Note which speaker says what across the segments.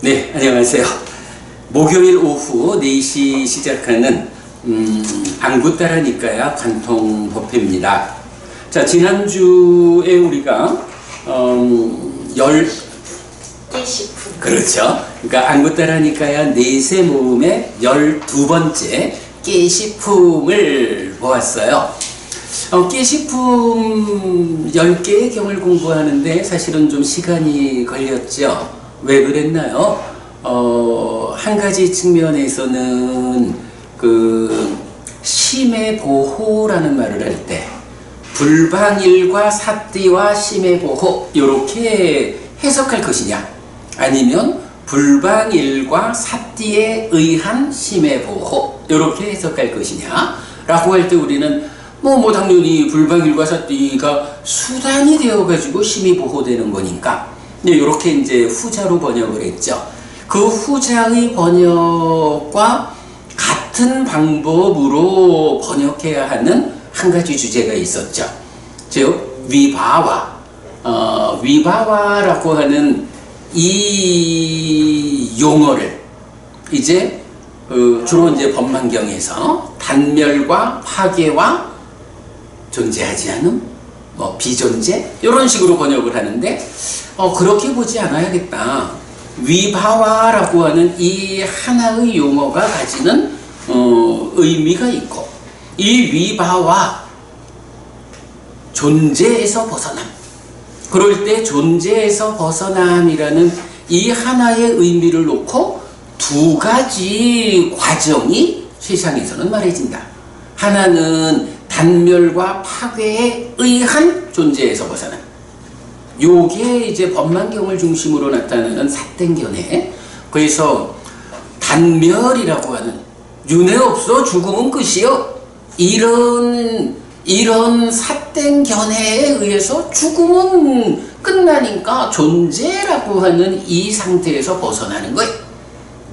Speaker 1: 네, 안녕하세요. 목요일 오후 4시 시작하는 안구 따라니까야 관통 법회입니다. 자, 지난주에 우리가
Speaker 2: 깨식품.
Speaker 1: 그렇죠. 그러니까 안구 따라니까야 내세 모음의 12번째 깨식품을 보았어요. 깨식품 10개의 경을 공부하는데 사실은 좀 시간이 걸렸죠. 왜 그랬나요? 한 가지 측면에서는 심의 보호라는 말을 할 때 불방일과 사띠와 심의 보호 이렇게 해석할 것이냐, 아니면 불방일과 사띠에 의한 심의 보호 이렇게 해석할 것이냐 라고 할 때 우리는 당연히 불방일과 사띠가 수단이 되어가지고 심이 보호되는 거니까 이렇게 이제 후자로 번역을 했죠. 그 후자의 번역과 같은 방법으로 번역해야 하는 한 가지 주제가 있었죠. 즉 위바와라고 하는 이 용어를 이제 주로 이제 법만경에서 단멸과 파괴와 존재하지 않음, 비존재 이런 식으로 번역을 하는데 그렇게 보지 않아야겠다. 위바와라고 하는 이 하나의 용어가 가지는 의미가 있고, 이 위바와 존재에서 벗어남, 그럴 때 존재에서 벗어남이라는 이 하나의 의미를 놓고 두 가지 과정이 세상에서는 말해진다. 하나는 단멸과 파괴에 의한 존재에서 벗어남. 요게 이제 법만경을 중심으로 나타나는 삿땡견에, 그래서 단멸이라고 하는 윤회 없어 죽음은 끝이요, 이런 삿땡견에 의해서 죽음은 끝나니까 존재라고 하는 이 상태에서 벗어나는 거예요.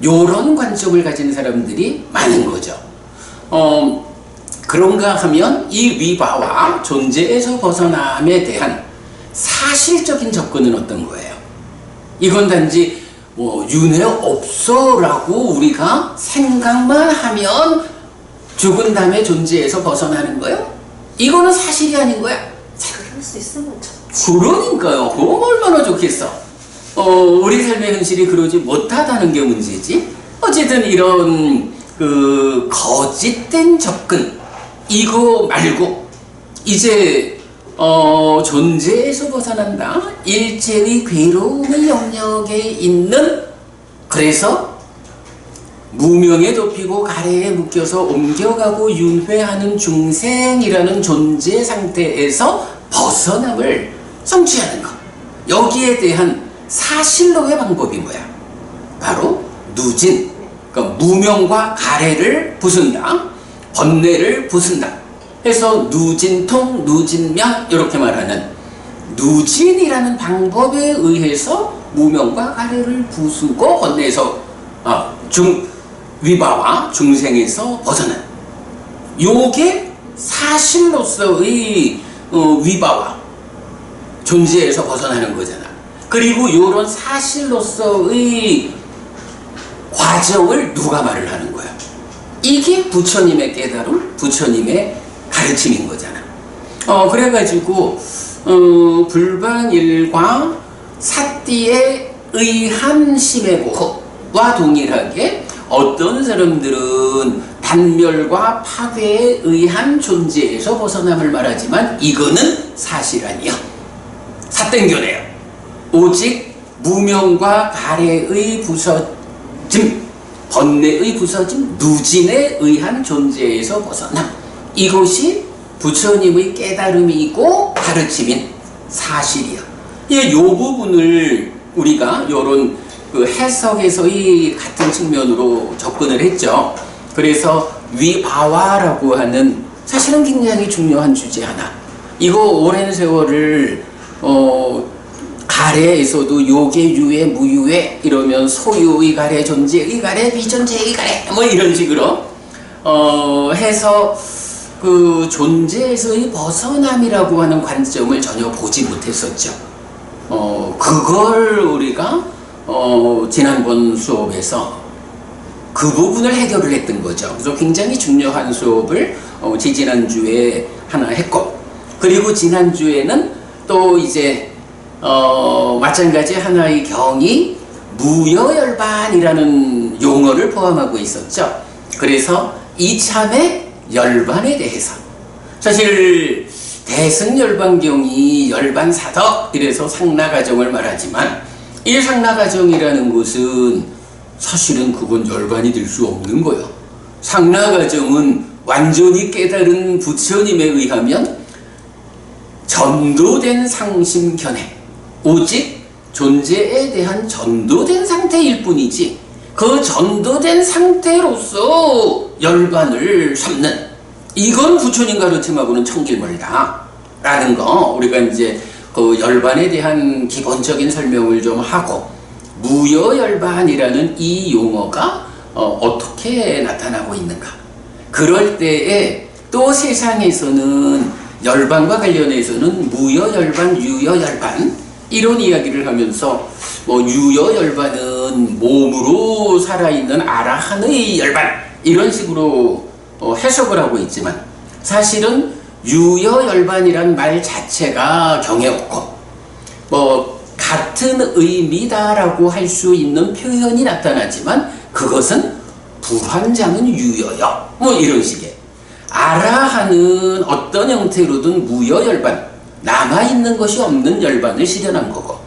Speaker 1: 요런 관점을 가진 사람들이 많은 거죠. 그런가 하면 이 위바와 존재에서 벗어남에 대한 사실적인 접근은 어떤 거예요? 이건 단지 윤회 없어라고 우리가 생각만 하면 죽은 다음에 존재에서 벗어나는 거예요? 이거는 사실이 아닌 거야.
Speaker 2: 그럴 수 있으면 좋지.
Speaker 1: 그러니까요. 그럼 얼마나 좋겠어. 우리 삶의 현실이 그러지 못하다는 게 문제지. 어쨌든 이런 거짓된 접근, 이거 말고 이제 존재에서 벗어난다, 일체의 괴로움의 영역에 있는, 그래서 무명에 덮이고 가래에 묶여서 옮겨가고 윤회하는 중생이라는 존재 상태에서 벗어남을 성취하는 것, 여기에 대한 사실로의 방법이 뭐야? 바로 누진, 그러니까 무명과 가래를 부순다, 번뇌를 부순다 해서 누진통, 누진명 이렇게 말하는 누진이라는 방법에 의해서 무명과 가래를 부수고 번뇌에서 위바와 중생에서 벗어난, 요게 사실로서의 위바와 존재에서 벗어나는 거잖아. 그리고 요런 사실로서의 과정을 누가 말을 하는 거야? 이게 부처님의 깨달음, 부처님의 가르침인 거잖아. 그래가지고 불방일과 사띠에 의한 심의 보호와 동일하게 어떤 사람들은 단멸과 파괴에 의한 존재에서 벗어남을 말하지만 이거는 사실 아니야. 삿땡견이에요. 오직 무명과 가래의 부서짐, 번뇌의 부서짐, 누진에 의한 존재에서 벗어남, 이것이 부처님의 깨달음이고 가르침인 사실이야. 요 부분을 우리가 요런 해석에서의 같은 측면으로 접근을 했죠. 그래서 위바와라고 하는 사실은 굉장히 중요한 주제 하나, 이거 오랜 세월을 가래에서도 요계, 유회, 무유회 이러면 소유의 가래, 존재의 가래, 비존재의 가래 이런 식으로 해서 존재에서의 벗어남이라고 하는 관점을 전혀 보지 못했었죠. 그걸 우리가 지난번 수업에서 그 부분을 해결을 했던 거죠. 그래서 굉장히 중요한 수업을 지지난주에 하나 했고, 그리고 지난주에는 또 이제 마찬가지 하나의 경이 무여열반이라는 용어를 포함하고 있었죠. 그래서 이참에 열반에 대해서, 사실 대승열반경이 열반사덕 이래서 상나가정을 말하지만, 이 상나가정이라는 것은 사실은 그건 열반이 될 수 없는 거예요. 상나가정은 완전히 깨달은 부처님에 의하면 전도된 상심견해, 오직 존재에 대한 전도된 상태일 뿐이지, 그 전도된 상태로서 열반을 삼는, 이건 부처님 가르침하고는 천길멀다 라는 거, 우리가 이제 그 열반에 대한 기본적인 설명을 좀 하고, 무여열반이라는 이 용어가 어떻게 나타나고 있는가, 그럴 때에 또 세상에서는 열반과 관련해서는 무여열반, 유여열반 이런 이야기를 하면서, 유여열반은 몸으로 살아있는 아라한의 열반 이런 식으로 해석을 하고 있지만, 사실은 유여열반이란 말 자체가 경에 없고 같은 의미다라고 할 수 있는 표현이 나타나지만, 그것은 불환장은 유여여 이런 식의, 아라한은 어떤 형태로든 무여열반, 남아있는 것이 없는 열반을 실현한 거고,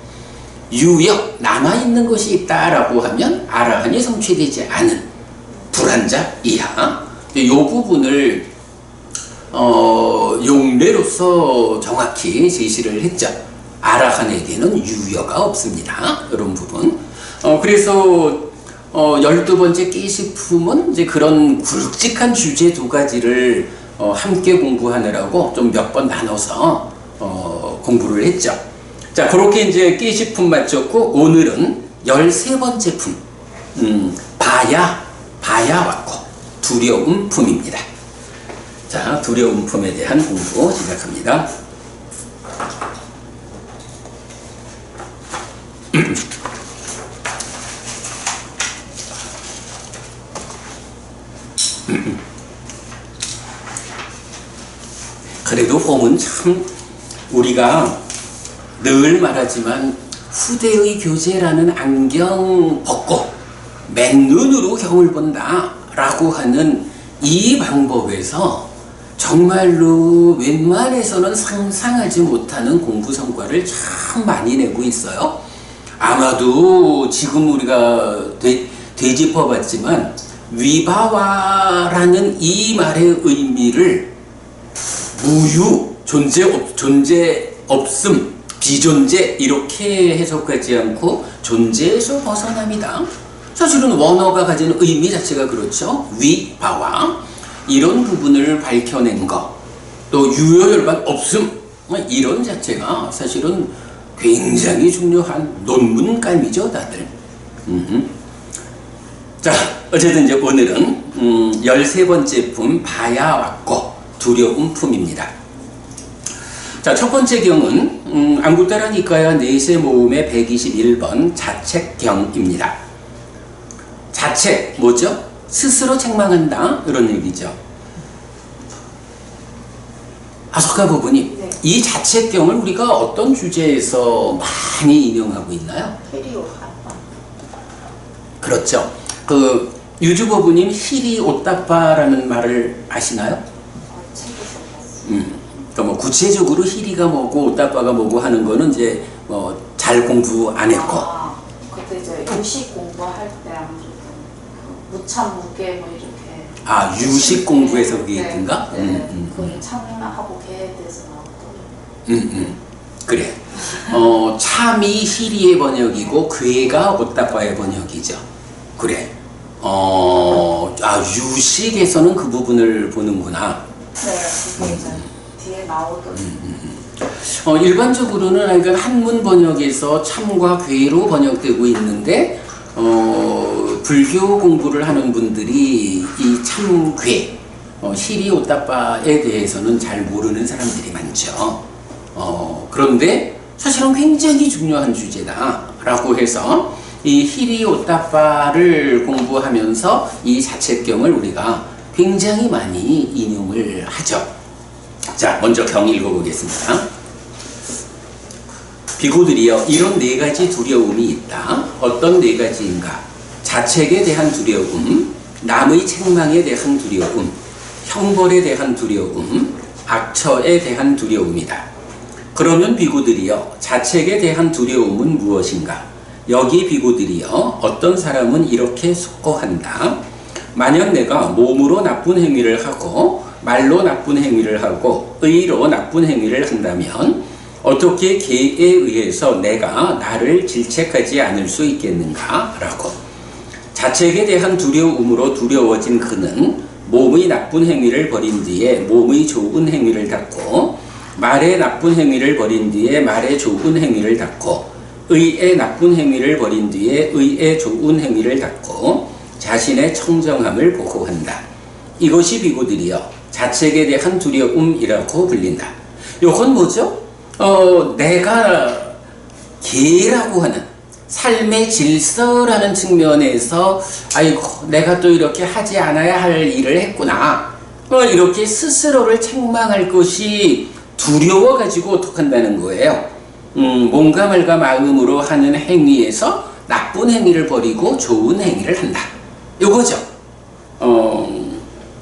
Speaker 1: 유여, 남아있는 것이 있다라고 하면 아라한이 성취되지 않은 불환자 이하, 이 부분을 용례로서 정확히 제시를 했죠. 아라한에게는 유여가 없습니다. 이런 부분. 그래서 12번째 끼식품은 이제 그런 굵직한 주제 두 가지를 함께 공부하느라고 좀 몇 번 나눠서 공부를 했죠. 자, 그렇게 이제 끼식품 마쳤고, 오늘은 13번째 품, 바야 왔고 두려움 품입니다. 자, 두려움 품에 대한 공부 시작합니다. 그래도 봄은 참, 우리가 늘 말하지만 후대의 교재라는 안경 벗고 맨눈으로 경을 본다 라고 하는 이 방법에서 정말로 웬만해서는 상상하지 못하는 공부 성과를 참 많이 내고 있어요. 아마도 지금 우리가 되짚어봤지만, 위바와라는 이 말의 의미를 무유, 존재 없음, 비존재 이렇게 해석하지 않고 존재에서 벗어남이다. 사실은 원어가 가진 의미 자체가 그렇죠. 위바와 이런 부분을 밝혀낸 것, 또 유여열반 없음, 이런 자체가 사실은 굉장히 중요한 논문감이죠, 다들. 자, 어쨌든 이제 오늘은 13번째 품 바야 왔고 두려움 품입니다. 자, 첫 번째 경은 안구따라 니까야 네세 모음의 121번 자책경입니다. 자책 뭐죠? 스스로 책망한다 이런 얘기죠. 아소카 부부님,
Speaker 2: 네.
Speaker 1: 이 자책경을 우리가 어떤 주제에서 많이 인용하고 있나요?
Speaker 2: 페리오한.
Speaker 1: 그렇죠. 그 유주 부부님 히리 오따빠라는 말을 아시나요?
Speaker 2: 책에서 봤어요.
Speaker 1: 그러니까 구체적으로 히리가 뭐고 오따빠가 뭐고 하는 거는 이제 잘 공부 안 했고.
Speaker 2: 그때 이제 유식 공부할 때 아무래도 무참 무게 뭐 이렇게.
Speaker 1: 아, 유식 공부에서 그게 있던가?
Speaker 2: 그걸 참하고 개에 대해서 나왔더라고요.
Speaker 1: 그래. 참이 히리의 번역이고 괴가 오따빠의 번역이죠. 그래. 유식에서는 그 부분을 보는구나.
Speaker 2: 네, 그거 이제 뒤에 나오더라고요.
Speaker 1: 일반적으로는 그러니까 한문 번역에서 참과 괴로 번역되고 있는데, 불교 공부를 하는 분들이 이 참괴, 히리 오따빠에 대해서는 잘 모르는 사람들이 많죠. 그런데 사실은 굉장히 중요한 주제다라고 해서 이 히리오타파를 공부하면서 이 자책경을 우리가 굉장히 많이 인용을 하죠. 자, 먼저 경 읽어보겠습니다. 비구들이여, 이런 네 가지 두려움이 있다. 어떤 네 가지인가? 자책에 대한 두려움, 남의 책망에 대한 두려움, 형벌에 대한 두려움, 악처에 대한 두려움이다. 그러면 비구들이여, 자책에 대한 두려움은 무엇인가? 여기 비구들이여, 어떤 사람은 이렇게 숙고한다. 만약 내가 몸으로 나쁜 행위를 하고 말로 나쁜 행위를 하고 의로 나쁜 행위를 한다면 어떻게 계에 의해서 내가 나를 질책하지 않을 수 있겠는가? 라고. 자책에 대한 두려움으로 두려워진 그는 몸의 나쁜 행위를 벌인 뒤에 몸의 좋은 행위를 닦고, 말의 나쁜 행위를 벌인 뒤에 말의 좋은 행위를 닦고, 의의 나쁜 행위를 벌인 뒤에 의의 좋은 행위를 닦고, 자신의 청정함을 보호한다. 이것이 비구들이여 자책에 대한 두려움이라고 불린다. 요건 뭐죠? 내가 계라고 하는 삶의 질서라는 측면에서 아이고 내가 또 이렇게 하지 않아야 할 일을 했구나, 이렇게 스스로를 책망할 것이 두려워가지고 어떡한다는 거예요. 몸과 말과 마음으로 하는 행위에서 나쁜 행위를 버리고 좋은 행위를 한다. 요거죠.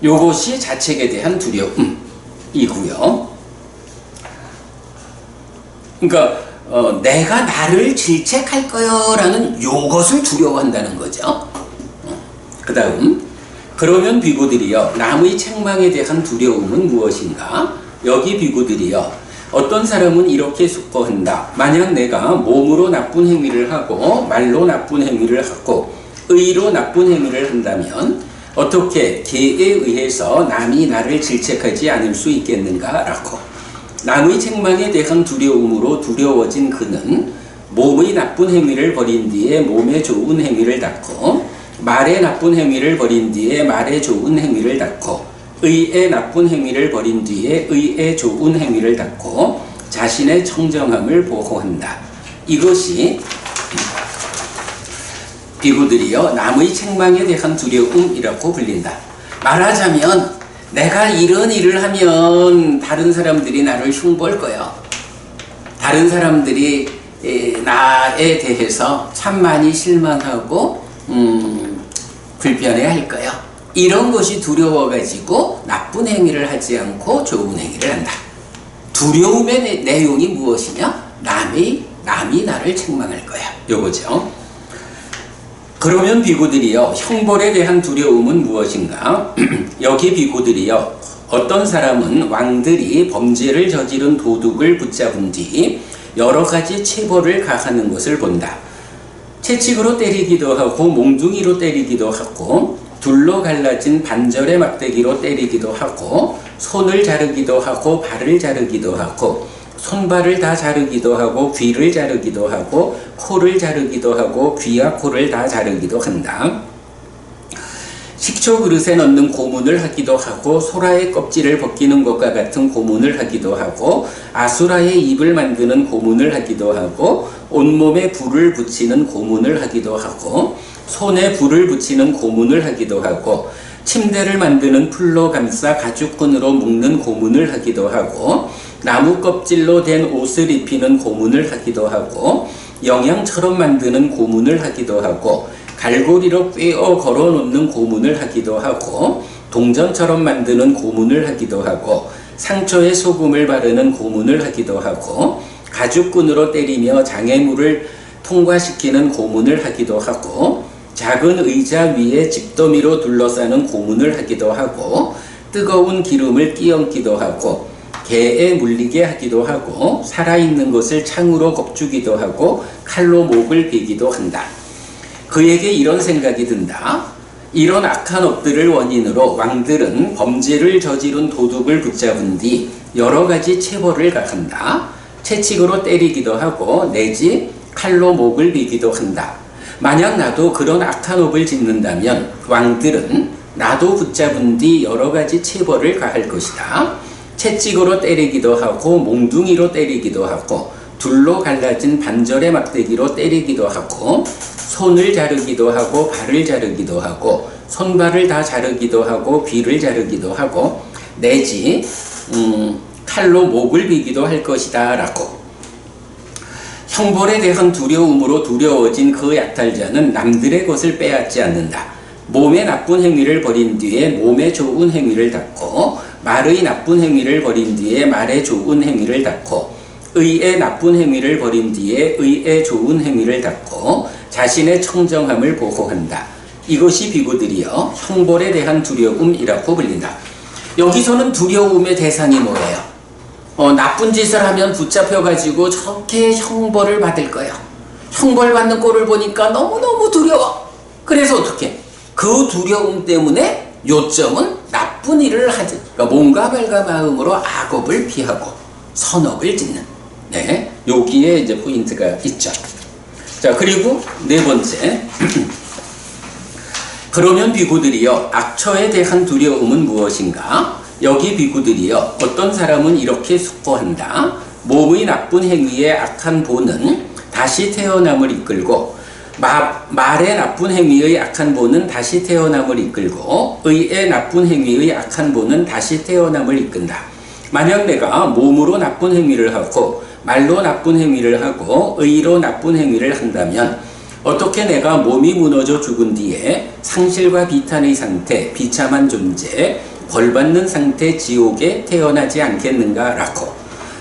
Speaker 1: 요것이 자책에 대한 두려움이고요. 그러니까 내가 나를 질책할 거요라는 요것을 두려워한다는 거죠. 그 다음, 그러면 비구들이여, 남의 책망에 대한 두려움은 무엇인가? 여기 비구들이여, 어떤 사람은 이렇게 숙고한다. 만약 내가 몸으로 나쁜 행위를 하고 말로 나쁜 행위를 하고 의로 나쁜 행위를 한다면 어떻게 계에 의해서 남이 나를 질책하지 않을 수 있겠는가? 라고. 남의 책망에 대한 두려움으로 두려워진 그는 몸의 나쁜 행위를 벌인 뒤에 몸의 좋은 행위를 닦고, 말의 나쁜 행위를 벌인 뒤에 말의 좋은 행위를 닦고, 의의 나쁜 행위를 벌인 뒤에 의의 좋은 행위를 닦고, 자신의 청정함을 보호한다. 이것이 비구들이여 남의 책망에 대한 두려움이라고 불린다. 말하자면 내가 이런 일을 하면 다른 사람들이 나를 흉볼 거야. 다른 사람들이 나에 대해서 참 많이 실망하고 불편해할 거야. 이런 것이 두려워가지고 나쁜 행위를 하지 않고 좋은 행위를 한다. 두려움의 내용이 무엇이냐? 남이 나를 책망할 거야. 요거죠. 그러면 비구들이여, 형벌에 대한 두려움은 무엇인가? 여기 비구들이여, 어떤 사람은 왕들이 범죄를 저지른 도둑을 붙잡은 뒤 여러 가지 체벌을 가하는 것을 본다. 채찍으로 때리기도 하고 몽둥이로 때리기도 하고 둘로 갈라진 반절의 막대기로 때리기도 하고 손을 자르기도 하고 발을 자르기도 하고 손발을 다 자르기도 하고 귀를 자르기도 하고 코를 자르기도 하고 귀와 코를 다 자르기도 한다. 식초 그릇에 넣는 고문을 하기도 하고 소라의 껍질을 벗기는 것과 같은 고문을 하기도 하고 아수라의 입을 만드는 고문을 하기도 하고 온몸에 불을 붙이는 고문을 하기도 하고 손에 불을 붙이는 고문을 하기도 하고 침대를 만드는 풀로 감싸 가죽끈으로 묶는 고문을 하기도 하고 나무 껍질로 된 옷을 입히는 고문을 하기도 하고 영양처럼 만드는 고문을 하기도 하고 갈고리로 꿰어 걸어놓는 고문을 하기도 하고 동전처럼 만드는 고문을 하기도 하고 상처에 소금을 바르는 고문을 하기도 하고 가죽끈으로 때리며 장애물을 통과시키는 고문을 하기도 하고 작은 의자 위에 집더미로 둘러싸는 고문을 하기도 하고 뜨거운 기름을 끼얹기도 하고 개에 물리게 하기도 하고 살아있는 것을 창으로 겁주기도 하고 칼로 목을 베기도 한다. 그에게 이런 생각이 든다. 이런 악한 업들을 원인으로 왕들은 범죄를 저지른 도둑을 붙잡은 뒤 여러 가지 체벌을 가한다. 채찍으로 때리기도 하고 내지 칼로 목을 베기도 한다. 만약 나도 그런 악한 업을 짓는다면 왕들은 나도 붙잡은 뒤 여러 가지 체벌을 가할 것이다. 채찍으로 때리기도 하고 몽둥이로 때리기도 하고 둘로 갈라진 반절의 막대기로 때리기도 하고 손을 자르기도 하고 발을 자르기도 하고 손발을 다 자르기도 하고 귀를 자르기도 하고 내지 칼로 목을 비기도 할 것이다 라고. 형벌에 대한 두려움으로 두려워진 그 약탈자는 남들의 것을 빼앗지 않는다. 몸의 나쁜 행위를 벌인 뒤에 몸의 좋은 행위를 닦고 말의 나쁜 행위를 벌인 뒤에 말의 좋은 행위를 닦고 의의 나쁜 행위를 벌인 뒤에 의의 좋은 행위를 닦고 자신의 청정함을 보호한다. 이것이 비구들이여 형벌에 대한 두려움이라고 불린다. 여기서는 두려움의 대상이 뭐예요? 나쁜 짓을 하면 붙잡혀가지고 저렇게 형벌을 받을 거야. 형벌 받는 꼴을 보니까 너무너무 두려워. 그래서 어떻게? 그 두려움 때문에 요점은 나쁜 일을 하지. 그러니까 몸과 발과 마음으로 악업을 피하고 선업을 짓는. 네, 여기에 이제 포인트가 있죠. 자, 그리고 네 번째. 그러면 비구들이여 악처에 대한 두려움은 무엇인가? 여기 비구들이여 어떤 사람은 이렇게 숙고한다. 몸의 나쁜 행위에 악한 보는 다시 태어남을 이끌고 말의 나쁜 행위의 악한 보는 다시 태어남을 이끌고 의의 나쁜 행위의 악한 보는 다시 태어남을 이끈다. 만약 내가 몸으로 나쁜 행위를 하고 말로 나쁜 행위를 하고 의로 나쁜 행위를 한다면 어떻게 내가 몸이 무너져 죽은 뒤에 상실과 비탄의 상태, 비참한 존재, 벌받는 상태 지옥에 태어나지 않겠는가 라고.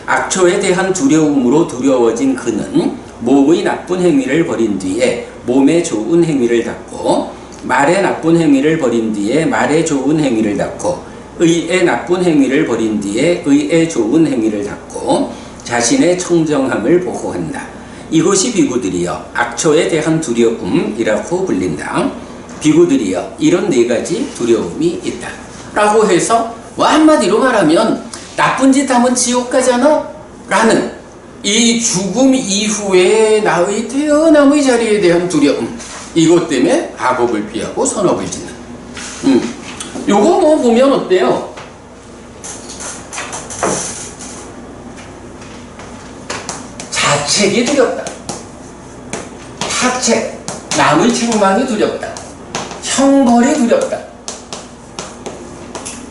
Speaker 1: 악처에 대한 두려움으로 두려워진 그는 몸의 나쁜 행위를 벌인 뒤에 몸의 좋은 행위를 닦고 말의 나쁜 행위를 벌인 뒤에 말의 좋은 행위를 닦고 의의 나쁜 행위를 벌인 뒤에 의의 좋은 행위를 닦고 자신의 청정함을 보호한다. 이것이 비구들이여 악처에 대한 두려움이라고 불린다. 비구들이여 이런 네 가지 두려움이 있다 라고 해서 한마디로 말하면 나쁜 짓 하면 지옥 가잖아 라는 이 죽음 이후에 나의 태어남의 자리에 대한 두려움, 이것 때문에 악업을 피하고 선업을 짓는. 요거 뭐 보면 어때요? 자책이 두렵다. 타책, 남의 책망이 두렵다. 형벌이 두렵다.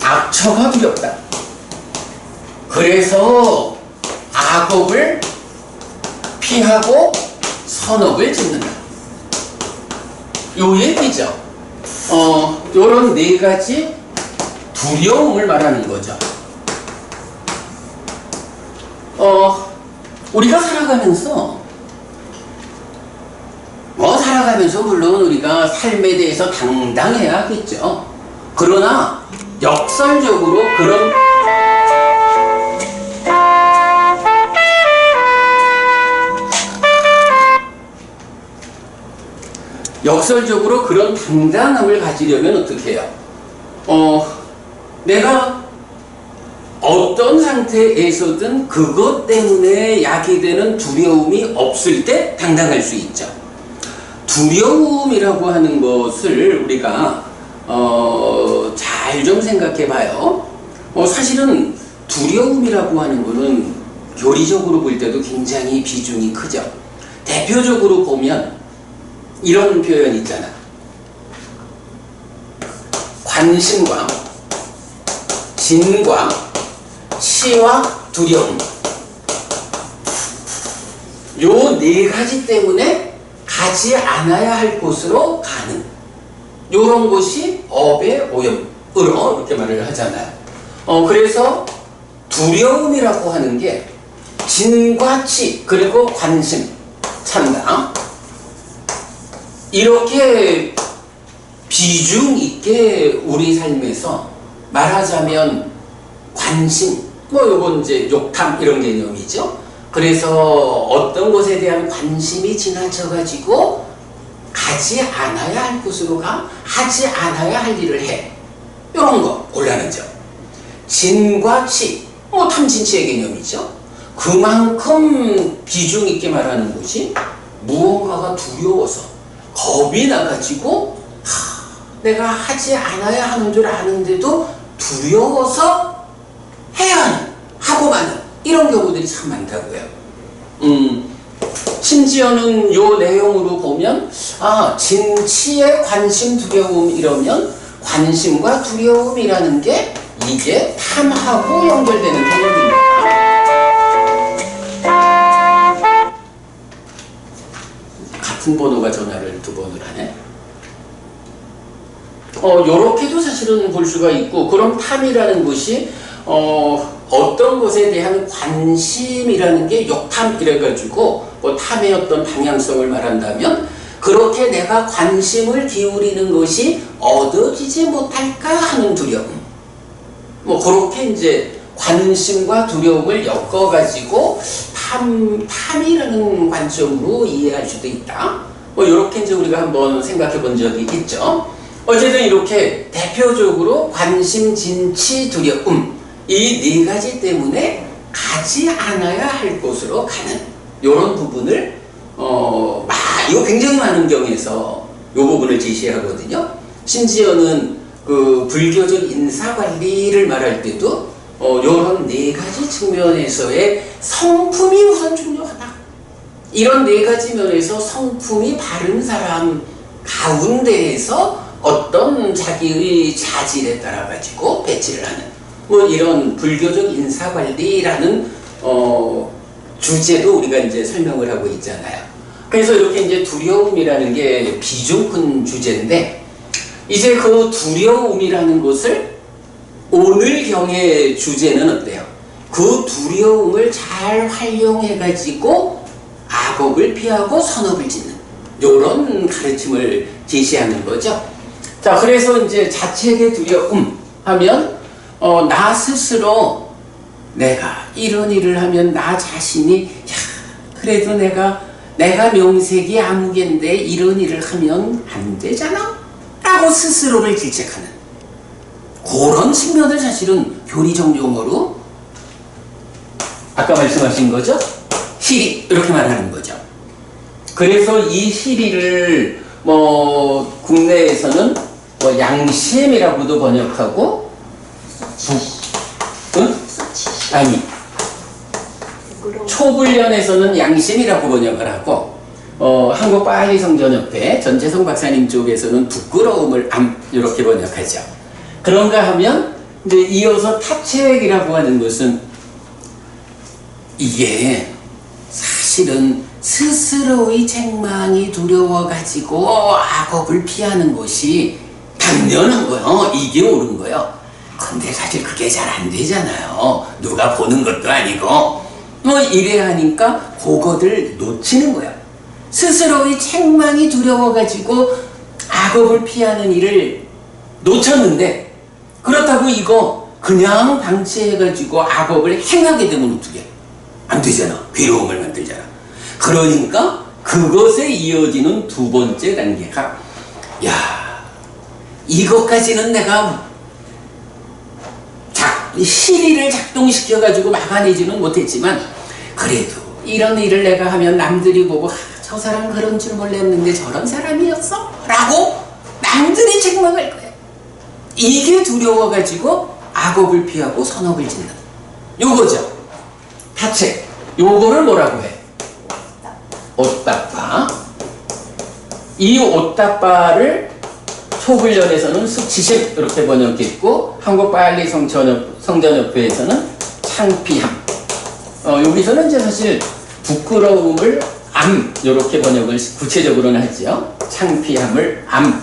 Speaker 1: 악처가 두렵다. 그래서 악업을 피하고 선업을 짓는다. 요 얘기죠. 요런 네 가지 두려움을 말하는 거죠. 우리가 살아가면서 물론 우리가 삶에 대해서 당당해야겠죠. 그러나 역설적으로 그런 당당함을 가지려면 어떻게 해요? 내가 어떤 상태에서든 그것 때문에 야기되는 두려움이 없을 때 당당할 수 있죠. 두려움이라고 하는 것을 우리가 잘 좀 생각해 봐요. 사실은 두려움이라고 하는 것은 교리적으로 볼 때도 굉장히 비중이 크죠. 대표적으로 보면 이런 표현 있잖아. 관심과 진과 시와 두려움. 요 네 가지 때문에 가지 않아야 할 곳으로 가는, 요런 것이 업의 오염으로 이렇게 말을 하잖아요. 그래서 두려움이라고 하는 게 진과 치 그리고 관심, 찬다, 이렇게 비중 있게 우리 삶에서 말하자면 관심, 요건 이제 욕탐 이런 개념이죠. 그래서 어떤 것에 대한 관심이 지나쳐가지고 가지 않아야 할 곳으로 가, 하지 않아야 할 일을 해. 이런 거 곤란한 점. 진과 치, 탐진치의 개념이죠. 그만큼 비중 있게 말하는 것이 무언가가 두려워서 겁이 나가지고 내가 하지 않아야 하는 줄 아는데도 두려워서 해야 하는, 하고 마는 이런 경우들이 참 많다고요. 심지어는 요 내용으로 보면 진치의 관심 두려움 이러면 관심과 두려움이라는 게 이게 탐하고 연결되는 개념입니다. 같은 번호가 전화를 두 번을 하네. 요렇게도 사실은 볼 수가 있고, 그럼 탐이라는 것이 어떤 것에 대한 관심이라는 게 욕탐 이래가지고 뭐 탐의 어떤 방향성을 말한다면, 그렇게 내가 관심을 기울이는 것이 얻어지지 못할까 하는 두려움. 뭐 그렇게 이제 관심과 두려움을 엮어가지고 탐이라는 관점으로 이해할 수도 있다. 뭐 이렇게 이제 우리가 한번 생각해 본 적이 있죠. 어쨌든 이렇게 대표적으로 관심, 진치, 두려움 이 네 가지 때문에 가지 않아야 할 곳으로 가는 이런 부분을 이거 굉장히 많은 경에서 이 부분을 제시하거든요. 심지어는 그 불교적 인사관리를 말할 때도 이런 네 가지 측면에서의 성품이 우선 중요하다. 이런 네 가지 면에서 성품이 바른 사람 가운데에서 어떤 자기의 자질에 따라 가지고 배치를 하는 뭐 이런 불교적 인사관리라는 주제도 우리가 이제 설명을 하고 있잖아요. 그래서 이렇게 이제 두려움이라는 게 비중 큰 주제인데, 이제 그 두려움이라는 것을 오늘경의 주제는 어때요? 그 두려움을 잘 활용해 가지고 악업을 피하고 선업을 짓는 이런 가르침을 제시하는 거죠. 자, 그래서 이제 자책의 두려움 하면 나 스스로 내가 이런 일을 하면 나 자신이 그래도 내가 명색이 아무개인데 이런 일을 하면 안 되잖아 라고 스스로를 질책하는 그런 측면을 사실은 교리적 용어로 아까 말씀하신 거죠? 시리 이렇게 말하는 거죠. 그래서 이 시리를 뭐 국내에서는 뭐 양심이라고도 번역하고 아니 초불련에서는 양심이라고 번역을 하고 한국바하리성전협회 전재성 박사님 쪽에서는 부끄러움을 이렇게 번역하죠. 그런가 하면 이제 이어서 탑책이라고 하는 것은 이게 사실은 스스로의 책망이 두려워가지고 악업을 피하는 것이 당연한 거예요. 이게 옳은 거예요. 근데 사실 그게 잘 안 되잖아요. 누가 보는 것도 아니고 뭐 이래 하니까 그거를 놓치는 거야. 스스로의 책망이 두려워가지고 악업을 피하는 일을 놓쳤는데, 그렇다고 이거 그냥 방치해가지고 악업을 행하게 되면 어떻게? 안 되잖아. 괴로움을 만들잖아. 그러니까 그것에 이어지는 두 번째 단계가 이것까지는 내가 시리를 작동시켜가지고 막아내지는 못했지만 그래도 이런 일을 내가 하면 남들이 보고 저 사람 그런 줄 몰랐는데 저런 사람이었어? 라고 남들이 책망할 거야. 이게 두려워가지고 악업을 피하고 선업을 짓는 요거죠. 타책. 요거를 뭐라고 해? 옷다빠. 이 옷다빠를 초불련에서는 수치심 이렇게 번역했고, 한국바할리 성전협회에서는 창피함. 여기서는 이제 사실 부끄러움을 암 이렇게 번역을 구체적으로는 하죠. 창피함을 암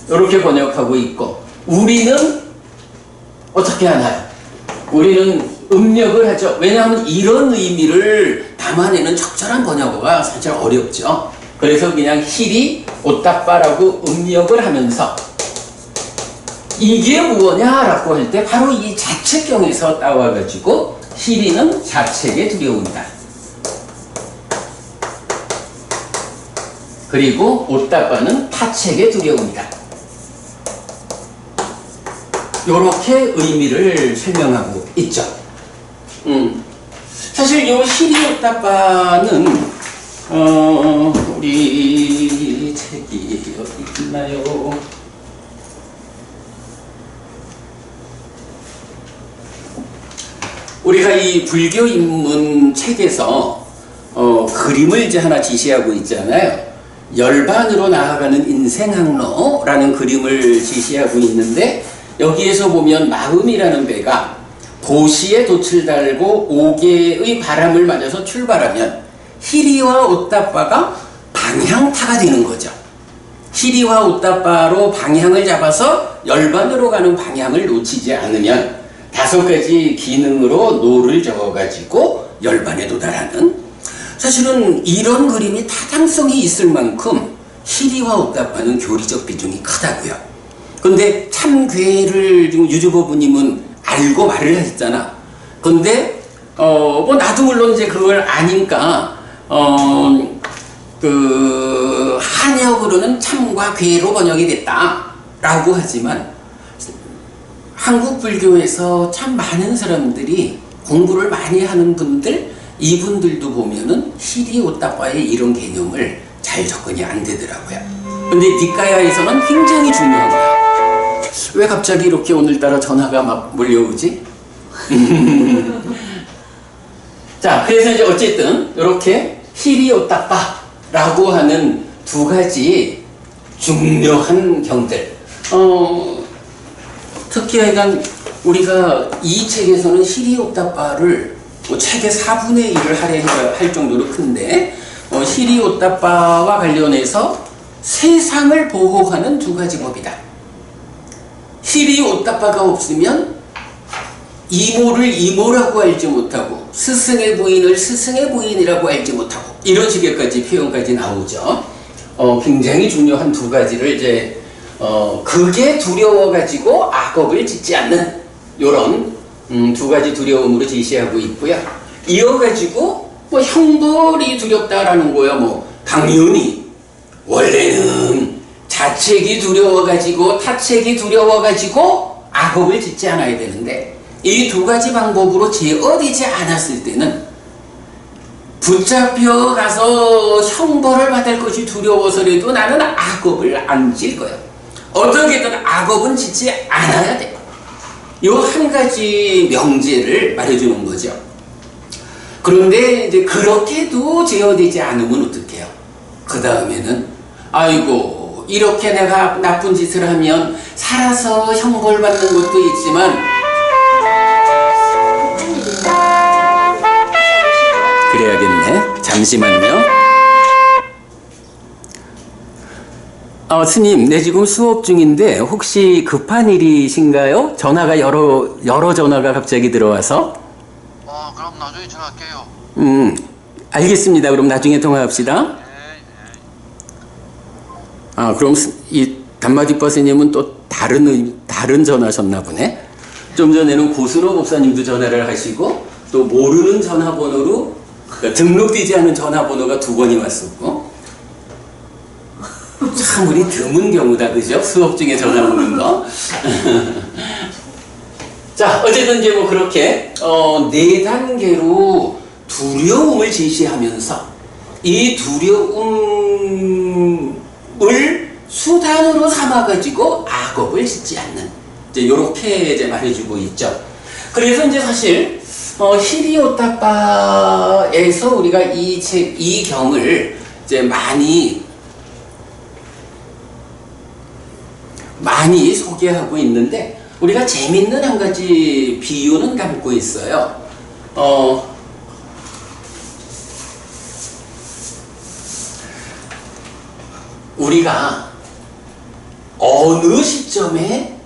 Speaker 1: 이렇게 번역하고 있고, 우리는 어떻게 하나요? 우리는 음력을 하죠. 왜냐하면 이런 의미를 담아내는 적절한 번역어가 사실 어렵죠. 그래서 그냥 힐이 옷다빠라고 음력을 하면서 이게 무엇냐라고 할 때 바로 이 자책경에서 따와가지고 힐이는 자책의 두려움이다. 그리고 옷다빠는 타책의 두려움이다. 요렇게 의미를 설명하고 있죠. 사실 요 힐이 옷다빠는 우리 책이 어디 있나요? 우리가 이 불교 입문 책에서 그림을 이제 하나 지시하고 있잖아요. 열반으로 나아가는 인생항로라는 그림을 지시하고 있는데, 여기에서 보면 마음이라는 배가 도시에 돛을 달고 5개의 바람을 맞아서 출발하면 희리와 옷다빠가 방향타가 되는 거죠. 희리와 옷다빠로 방향을 잡아서 열반으로 가는 방향을 놓치지 않으면 5가지 기능으로 노를 저어가지고 열반에 도달하는, 사실은 이런 그림이 타당성이 있을 만큼 희리와 옷다빠는 교리적 비중이 크다고요. 근데 참괴를 지금 유주버부님은 알고 말을 하셨잖아. 근데 뭐 나도 물론 이제 그걸 아니까 그 한역으로는 참과 괴로 번역이 됐다라고 하지만, 한국 불교에서 참 많은 사람들이 공부를 많이 하는 분들, 이분들도 보면은 희리 옷다빠의 이런 개념을 잘 접근이 안 되더라고요. 근데 니까야에서는 굉장히 중요한 거야. 왜 갑자기 이렇게 오늘따라 전화가 막 몰려오지? 자, 그래서 이제 어쨌든 이렇게 희리 옷다빠라고 하는 2가지 중요한 경들. 특히 하여간 우리가 이 책에서는 희리 옷다빠를 책의 4분의 1을 할애할 정도로 큰데, 희리 옷다빠와 관련해서 세상을 보호하는 2가지 법이다. 희리 옷다빠가 없으면 이모를 이모라고 알지 못하고 스승의 부인을 스승의 부인이라고 알지 못하고, 이런 식의까지 표현까지 나오죠. 굉장히 중요한 2가지를 이제 그게 두려워가지고 악업을 짓지 않는 요런 2가지 두려움으로 제시하고 있고요. 이어가지고 뭐 형벌이 두렵다라는 거야. 뭐 당연히 원래는 자책이 두려워가지고 타책이 두려워가지고 악업을 짓지 않아야 되는데, 이 2가지 방법으로 제어되지 않았을 때는 붙잡혀 가서 형벌을 받을 것이 두려워서라도 나는 악업을 안 질 거야. 어떻게든 악업은 짓지 않아야 돼. 요 한 가지 명제를 말해주는 거죠. 그런데 이제 그렇게도 제어되지 않으면 어떡해요? 그 다음에는 아이고, 이렇게 내가 나쁜 짓을 하면 살아서 형벌 받는 것도 있지만, 그래야겠네. 잠시만요. 스님, 네, 지금 수업 중인데 혹시 급한 일이신가요? 전화가 여러 전화가 갑자기 들어와서.
Speaker 3: 그럼 나중에 전화할게요.
Speaker 1: 알겠습니다. 그럼 나중에 통화합시다. 그럼 이 단마디빠 스님은 또 다른 전화셨나 보네. 좀 전에는 고순호 법사님도 전화를 하시고, 또 모르는 전화번호로, 그러니까 등록되지 않은 전화번호가 2번이 왔었고, 참 우리 드문 경우다, 그죠? 수업 중에 전화 오는 거. 자, 어쨌든 이제 뭐 그렇게 4단계로 두려움을 제시하면서 이 두려움을 수단으로 삼아가지고 악업을 짓지 않는, 이제 요렇게 이제 말해주고 있죠. 그래서 이제 사실 희리 옷다빠에서 우리가 이 경을 이제 많이 소개하고 있는데, 우리가 재밌는 한 가지 비유는 담고 있어요. 우리가 어느 시점에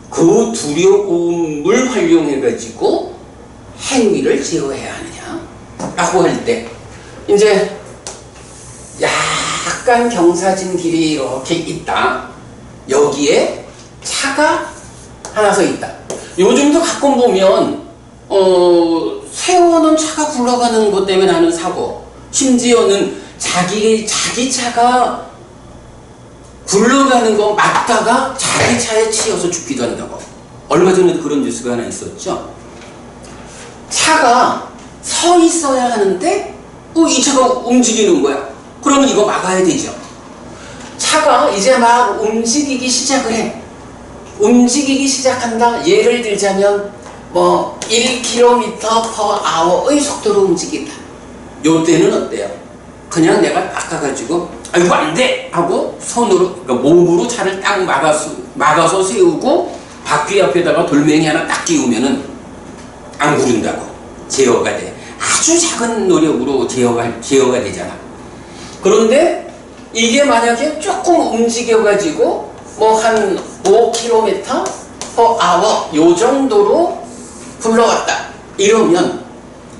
Speaker 1: 그 두려움을 활용해가지고 행위를 제어해야 하느냐 라고 할 때, 이제 약간 경사진 길이 이렇게 있다. 여기에 차가 하나 서 있다. 요즘도 가끔 보면 세워놓은 차가 굴러가는 것 때문에 나는 사고, 심지어는 자기 차가 굴러가는 거 막다가 자기 차에 치여서 죽기도 한다고. 얼마 전에도 그런 뉴스가 하나 있었죠. 차가 서 있어야 하는데 이 차가 움직이는 거야. 그러면 이거 막아야 되죠. 차가 이제 막 움직이기 시작을 해. 움직이기 시작한다. 예를 들자면 뭐 1km/h의 속도로 움직인다. 요때는 어때요? 그냥 내가 딱 가가지고 아이고 안 돼! 하고 손으로 그러니까 몸으로 차를 딱 막아서 세우고 바퀴 앞에다가 돌멩이 하나 딱 끼우면은 안 구른다고. 제어가 돼. 아주 작은 노력으로 제어가 되잖아. 그런데 이게 만약에 조금 움직여가지고 뭐 한 5km per hour 요 정도로 굴러갔다. 이러면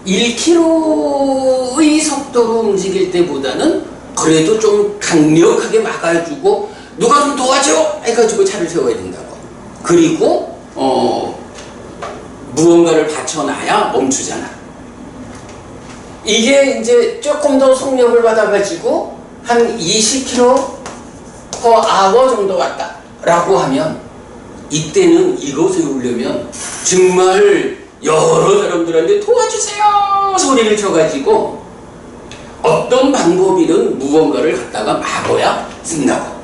Speaker 1: 1km의 속도로 움직일 때보다는 그래도 좀 강력하게 막아주고 누가 좀 도와줘! 해가지고 차를 세워야 된다고. 그리고 무언가를 받쳐놔야 멈추잖아. 이게 이제 조금 더 속력을 받아가지고 한 20km per hour 정도 왔다 라고 하면 이때는 이거 세우려면 정말 여러 사람들한테 도와주세요 소리를 쳐가지고 어떤 방법이든 무언가를 갖다가 막아야 쓴다고.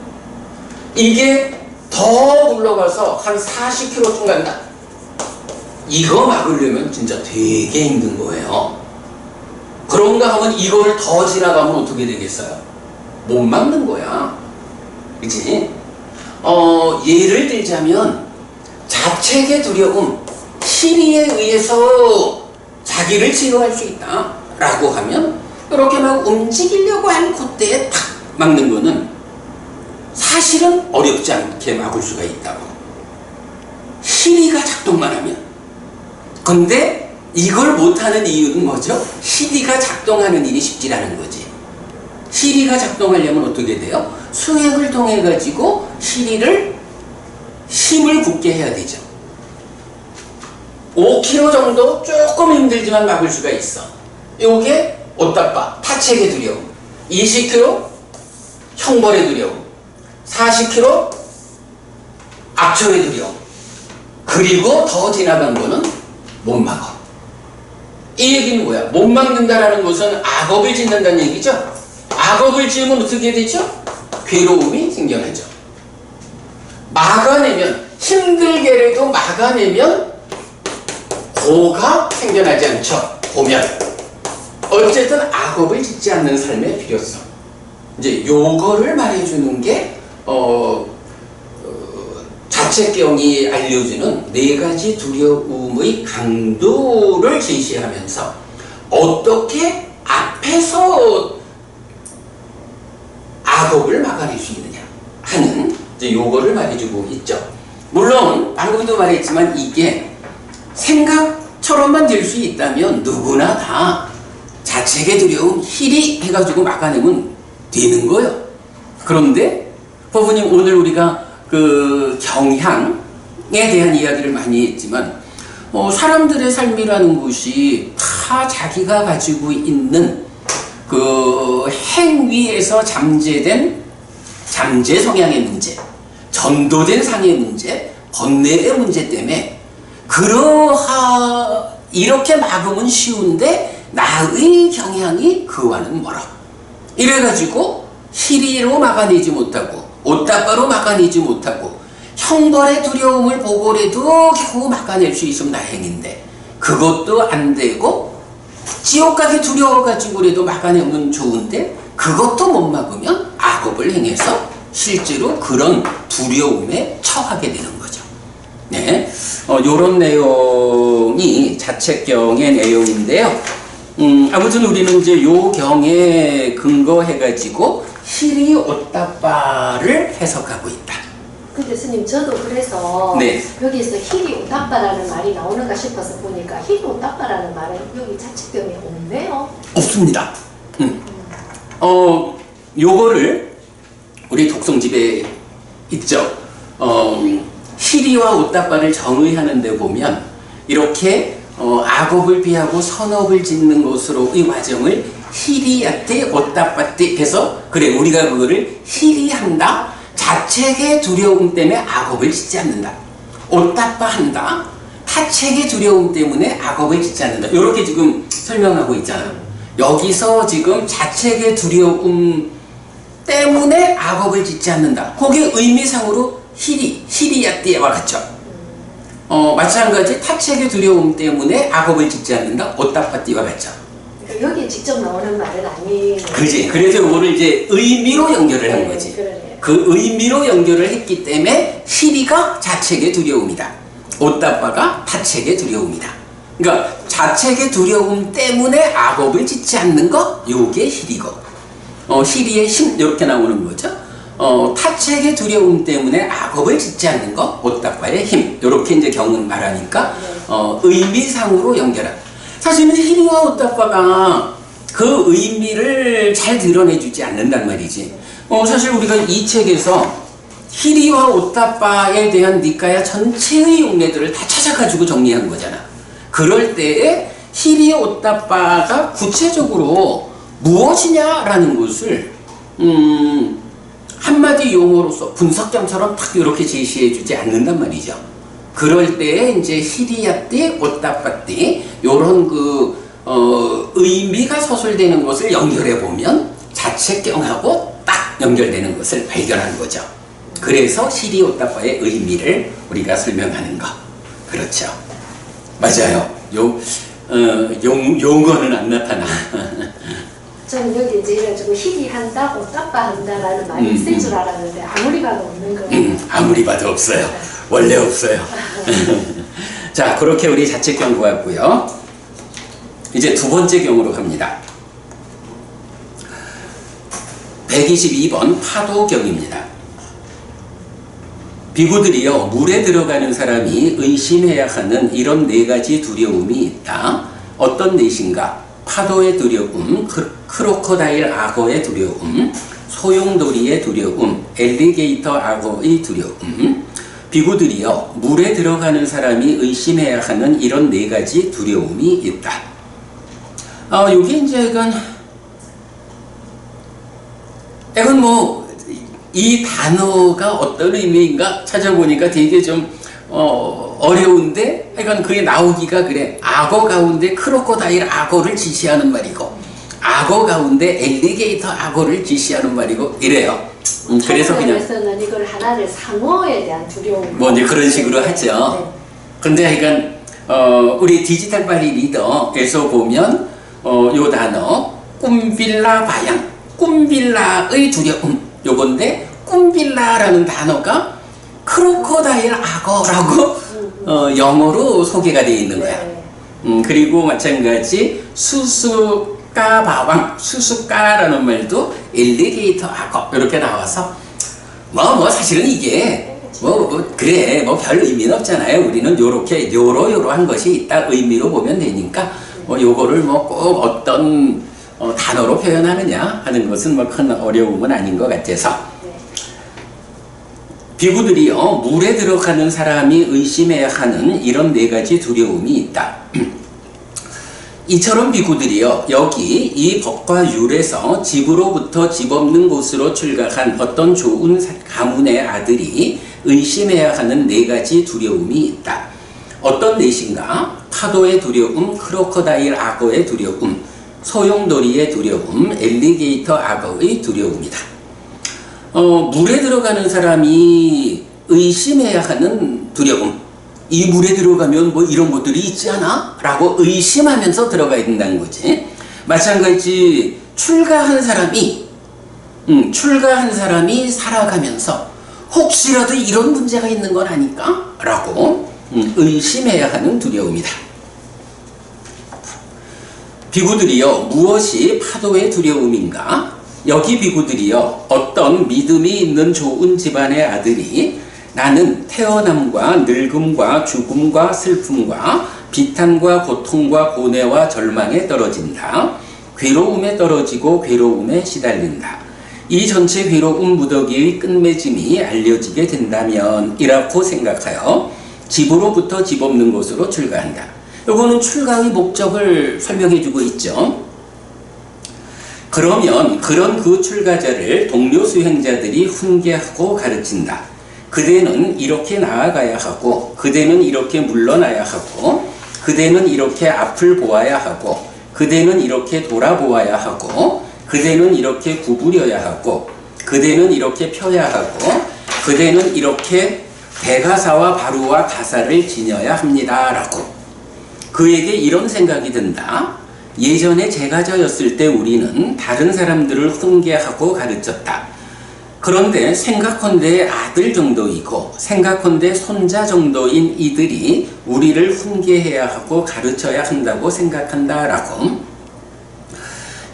Speaker 1: 이게 더 굴러가서 한 40km쯤 간다. 이거 막으려면 진짜 되게 힘든 거예요. 그런가 하면 이거를 더 지나가면 어떻게 되겠어요? 못 막는 거야. 그치? 예를 들자면 자책의 두려움, 시리에 의해서 자기를 치료할 수 있다 라고 하면 이렇게 막 움직이려고 하는 그때에 탁 막는 거는 사실은 어렵지 않게 막을 수가 있다고. 시리가 작동만 하면. 근데 이걸 못하는 이유는 뭐죠? 시리가 작동하는 일이 쉽지 않은 거지. 시리가 작동하려면 어떻게 돼요? 수행을 통해 가지고 시리를 힘을 굳게 해야 되죠. 5km 정도 조금 힘들지만 막을 수가 있어. 요게 옷다빠, 타책의 두려움. 20km 형벌의 두려움. 40km 악처의 두려움. 그리고 더 지나간 거는 못 막아. 이 얘기는 뭐야? 못 막는다라는 것은 악업을 짓는다는 얘기죠. 악업을 지으면 어떻게 되죠? 괴로움이 생겨나죠. 막아내면, 힘들게라도 막아내면 고가 생겨나지 않죠. 보면 어쨌든 악업을 짓지 않는 삶의 필요성. 이제 요거를 말해주는 게 자책경이 알려주는 4가지 두려움의 강도를 제시하면서 어떻게 앞에서 악업을 막아낼 수 있느냐 하는 이제 요거를 말해주고 있죠. 물론 방금도 말했지만 이게 생각처럼만 될 수 있다면 누구나 다 자책의 두려움, 희리 해가지고 막아내면 되는 거예요. 그런데 법부님 오늘 우리가 그 경향에 대한 이야기를 많이 했지만 사람들의 삶이라는 것이 다 자기가 가지고 있는 그 행위에서 잠재된 잠재 성향의 문제, 전도된 상의 문제, 번뇌의 문제 때문에 이렇게 막으면 쉬운데 나의 경향이 그와는 멀어. 이래가지고 희리로 막아내지 못하고 옷다바로 막아내지 못하고 형벌의 두려움을 보고라도 겨우 막아낼 수 있으면 다행인데 그것도 안 되고 지옥 가기 두려워가지고라도 막아내면 좋은데 그것도 못 막으면 악업을 행해서 실제로 그런 두려움에 처하게 되는 거죠. 네, 요런 내용이 자책경의 내용인데요. 아무튼 우리는 이제 요 경에 근거해가지고 희리 옷다바를 해석하고 있다.
Speaker 4: 근데 스님 저도 그래서
Speaker 1: 네.
Speaker 4: 여기서 희리 옷다바라는 말이 나오는가 싶어서 보니까 희리 옷다바라는 말은 여기 자책경에 없네요.
Speaker 1: 없습니다. 요거를 우리 독성집에 있죠. 희리와 옷다바를 정의하는 데 보면 이렇게 악업을 피하고 선업을 짓는 것으로의 과정을 희리야떼 옷다바떼 해서 그래 우리가 그거를 희리한다. 자책의 두려움 때문에 악업을 짓지 않는다. 옷다바한다. 타책의 두려움 때문에 악업을 짓지 않는다. 이렇게 지금 설명하고 있잖아. 여기서 지금 자책의 두려움 때문에 악업을 짓지 않는다. 그게 의미상으로 희리야떼와 같죠. 마찬가지 타책의 두려움 때문에 악업을 짓지 않는다. 옷다바띠와 같죠.
Speaker 4: 그러니까 여기 직접 나오는 말은 아니에요.
Speaker 1: 그지? 그래서 이거를 이제 의미로 연결을 한 거지.
Speaker 4: 그러네요.
Speaker 1: 그 의미로 연결을 했기 때문에 희리가 자책의 두려움이다. 옷다빠가 타책의 두려움이다. 그러니까 자책의 두려움 때문에 악업을 짓지 않는 거, 요게 희리고, 희리의 힘 이렇게 나오는 거죠. 타책의 두려움 때문에 악업을 짓지 않는 거, 옷다빠의 힘 이렇게 이제 경은 말하니까 의미상으로 연결한. 사실은 희리와 옷다빠가 그 의미를 잘 드러내주지 않는단 말이지. 사실 우리가 이 책에서 희리와 옷다빠에 대한 니까야 전체의 용례들을 다 찾아가지고 정리한 거잖아. 그럴 때에 희리 옷다빠가 구체적으로 무엇이냐라는 것을 한마디 용어로서 분석점처럼 딱 이렇게 제시해주지 않는단 말이죠. 그럴 때에 이제 희리야띠, 옷다빠띠 요런 의미가 서술되는 것을 연결해 보면 자책경하고 딱 연결되는 것을 발견한 거죠. 그래서 희리 옷다빠의 의미를 우리가 설명하는 거. 그렇죠. 맞아요. 용어는 안 나타나.
Speaker 4: 저는 여기 이제 이래가지고 희리한다, 옷다빠 한다라는 말이 있을 줄 알았는데 아무리 봐도 없는 거예요.
Speaker 1: 아무리 봐도 없어요. 원래 없어요. 자, 그렇게 우리 자책경 보았고요. 이제 두 번째 경으로 갑니다. 122번 파도경입니다. 비구들이여 물에 들어가는 사람이 의심해야 하는 이런 네 가지 두려움이 있다. 어떤 넷인가? 파도의 두려움, 크로커다일 악어의 두려움, 소용돌이의 두려움, 엘리게이터 악어의 두려움. 비구들이여 물에 들어가는 사람이 의심해야 하는 이런 네 가지 두려움이 있다. 요게 이제 이건 뭐 이 단어가 어떤 의미인가 찾아보니까 되게 좀 어려운데 하여간 그게 나오기가 그래. 악어 가운데 크로커다일 악어를 지시하는 말이고 악어 가운데 엘리게이터 악어를 지시하는 말이고 이래요. 그래서 그냥
Speaker 4: 에서는 이걸 하나를 상어에 대한 두려움
Speaker 1: 뭐 이제 그런 식으로 하죠. 근데 하여간 우리 디지털 발리 리더에서 보면 요 단어 꿈빌라 바양 꿈빌라의 두려움 요건데 꿈빌라라는 단어가 크로커다일 악어라고 영어로 소개가 되어 있는 거야. 그리고 마찬가지 수수까바왕 수수까라는 말도 엘리게이터 악어 이렇게 나와서 뭐 사실은 이게 그래 뭐 별 의미는 없잖아요. 우리는 요렇게 요러한 것이 있다 의미로 보면 되니까 요거를 뭐 꼭 어떤 단어로 표현하느냐 하는 것은 뭐 큰 어려움은 아닌 것 같아서 비구들이요 물에 들어가는 사람이 의심해야 하는 이런 네 가지 두려움이 있다. 이처럼 비구들이요 여기 이 법과 율에서 집으로부터 집 없는 곳으로 출가한 어떤 좋은 가문의 아들이 의심해야 하는 네 가지 두려움이 있다. 어떤 넷인가? 파도의 두려움, 크로커다일 악어의 두려움, 소용돌이의 두려움, 엘리게이터 악어의 두려움이다. 물에 들어가는 사람이 의심해야 하는 두려움. 이 물에 들어가면 뭐 이런 것들이 있지 않아? 라고 의심하면서 들어가야 된다는 거지. 마찬가지 출가한 사람이 살아가면서 혹시라도 이런 문제가 있는 건 아닐까? 라고 의심해야 하는 두려움이다. 비구들이여 무엇이 파도의 두려움인가? 여기 비구들이여 어떤 믿음이 있는 좋은 집안의 아들이 나는 태어남과 늙음과 죽음과 슬픔과 비탄과 고통과 고뇌와 절망에 떨어진다. 괴로움에 떨어지고 괴로움에 시달린다. 이 전체 괴로움 무더기의 끝맺음이 알려지게 된다면 이라고 생각하여 집으로부터 집 없는 곳으로 출가한다. 이거는 출가의 목적을 설명해주고 있죠. 그러면 그런 그 출가자를 동료 수행자들이 훈계하고 가르친다. 그대는 이렇게 나아가야 하고 그대는 이렇게 물러나야 하고 그대는 이렇게 앞을 보아야 하고 그대는 이렇게 돌아보아야 하고 그대는 이렇게 구부려야 하고 그대는 이렇게 펴야 하고 그대는 이렇게 대가사와 바루와 가사를 지녀야 합니다. 라고 그에게 이런 생각이 든다. 예전에 제가자였을 때 우리는 다른 사람들을 훈계하고 가르쳤다. 그런데 생각컨대 아들 정도이고 생각컨대 손자 정도인 이들이 우리를 훈계해야 하고 가르쳐야 한다고 생각한다라고.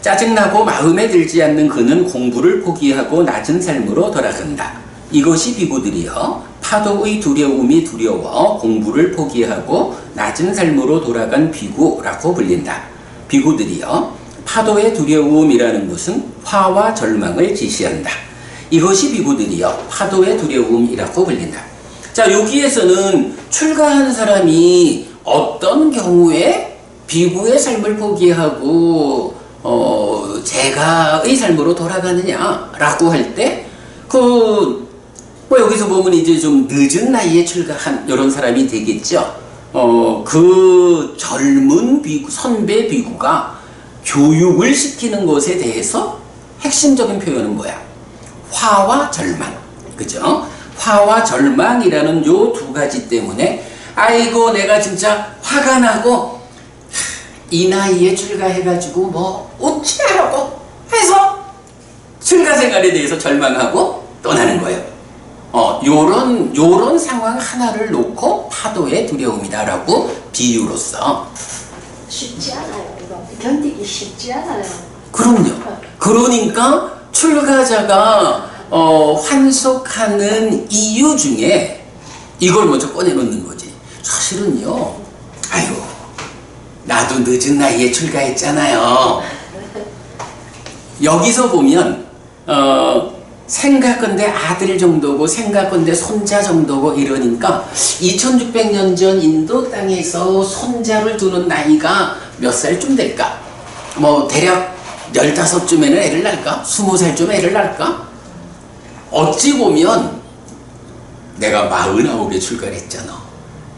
Speaker 1: 짜증나고 마음에 들지 않는 그는 공부를 포기하고 낮은 삶으로 돌아간다. 이것이 비구들이여 파도의 두려움이 두려워 공부를 포기하고 낮은 삶으로 돌아간 비구라고 불린다. 비구들이여 파도의 두려움이라는 것은 화와 절망을 지시한다. 이것이 비구들이여 파도의 두려움이라고 불린다. 자, 여기에서는 출가한 사람이 어떤 경우에 비구의 삶을 포기하고 제가의 삶으로 돌아가느냐라고 할 때 뭐 여기서 보면 이제 좀 늦은 나이에 출가한 이런 사람이 되겠죠. 그 젊은 비구, 선배 비구가 교육을 시키는 것에 대해서 핵심적인 표현은 뭐야? 화와 절망. 그죠? 화와 절망이라는 요 두 가지 때문에 아이고 내가 진짜 화가 나고 이 나이에 출가해가지고 뭐 어찌하라고 해서 출가 생활에 대해서 절망하고 떠나는 거예요. 요런 상황 하나를 놓고 파도의 두려움이다라고 비유로서.
Speaker 4: 쉽지 않아요. 이거 견디기 쉽지 않아요.
Speaker 1: 그럼요. 그러니까 출가자가 환속하는 이유 중에 이걸 먼저 꺼내놓는 거지. 사실은요, 아유, 나도 늦은 나이에 출가했잖아요. 여기서 보면 생각건대 아들 정도고 생각건대 손자 정도고 이러니까 2600년 전 인도 땅에서 손자를 두는 나이가 몇 살쯤 될까? 뭐 대략 15쯤에는 애를 낳을까? 20살쯤에 애를 낳을까? 어찌 보면 내가 49에 출가를 했잖아.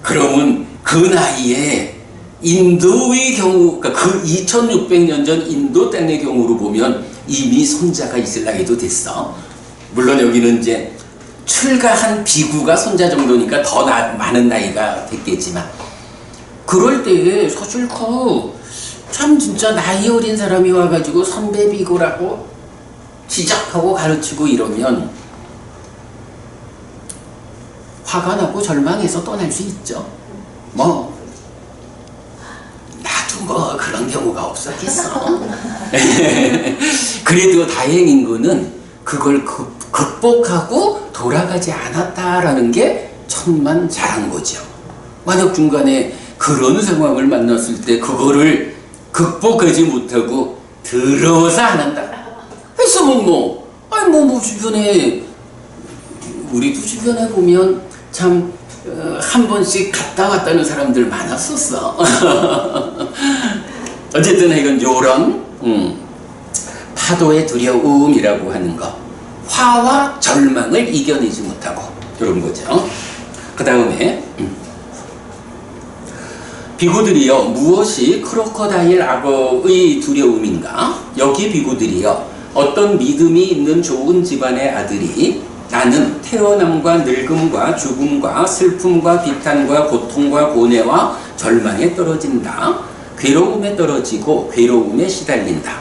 Speaker 1: 그러면 그 나이에 인도의 경우, 그러니까 그 2600년 전 인도 땅의 경우로 보면 이미 손자가 있을 나이도 됐어. 물론 여기는 이제 출가한 비구가 손자 정도니까 더 많은 나이가 됐겠지만, 그럴 때 사실 참 진짜 나이 어린 사람이 와가지고 선배 비구라고 지적하고 가르치고 이러면 화가 나고 절망해서 떠날 수 있죠. 뭐 나도 뭐 그런 경우가 없었겠어. 그래도 다행인 거는 그걸 극복하고 돌아가지 않았다라는 게 천만 잘한 거죠. 만약 중간에 그런 상황을 만났을 때 그거를 극복하지 못하고 들어서 안 한다 했으면 뭐 주변에, 우리도 주변에 보면 참 한 번씩 갔다 왔다는 사람들 많았었어. 어쨌든 이건 요런 파도의 두려움이라고 하는 거, 화와 절망을 이겨내지 못하고 이런 거죠. 그 다음에 비구들이여 무엇이 크로커다일 악어의 두려움인가? 여기 비구들이여 어떤 믿음이 있는 좋은 집안의 아들이 나는 태어남과 늙음과 죽음과 슬픔과 비탄과 고통과 고뇌와 절망에 떨어진다. 괴로움에 떨어지고 괴로움에 시달린다.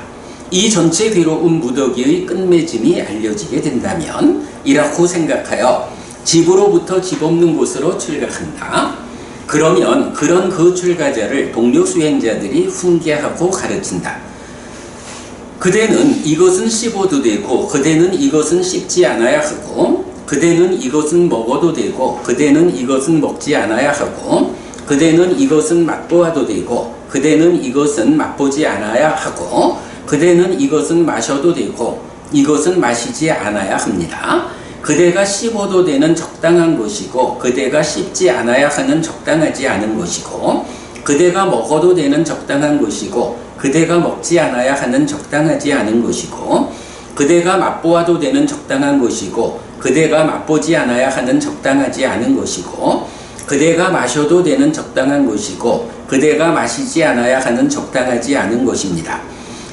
Speaker 1: 이 전체 괴로움 무더기의 끝맺음이 알려지게 된다면 이라고 생각하여 집으로부터 집 없는 곳으로 출가한다. 그러면 그런 그 출가자를 동료 수행자들이 훈계하고 가르친다. 그대는 이것은 씹어도 되고 그대는 이것은 씹지 않아야 하고 그대는 이것은 먹어도 되고 그대는 이것은 먹지 않아야 하고 그대는 이것은 맛보아도 되고 그대는 이것은 맛보지 않아야 하고 그대는 이것은 마셔도 되고 이것은 마시지 않아야 합니다. 그대가 씹어도 되는 적당한 것이고 그대가 씹지 않아야 하는 적당하지 않은 것이고 그대가 먹어도 되는 적당한 것이고 그대가 먹지 않아야 하는 적당하지 않은 것이고 그대가 맛보아도 되는 적당한 것이고 그대가 맛보지 않아야 하는 적당하지 않은 것이고 그대가 마셔도 되는 적당한 것이고 그대가 마시지 않아야 하는 적당하지 않은 것입니다.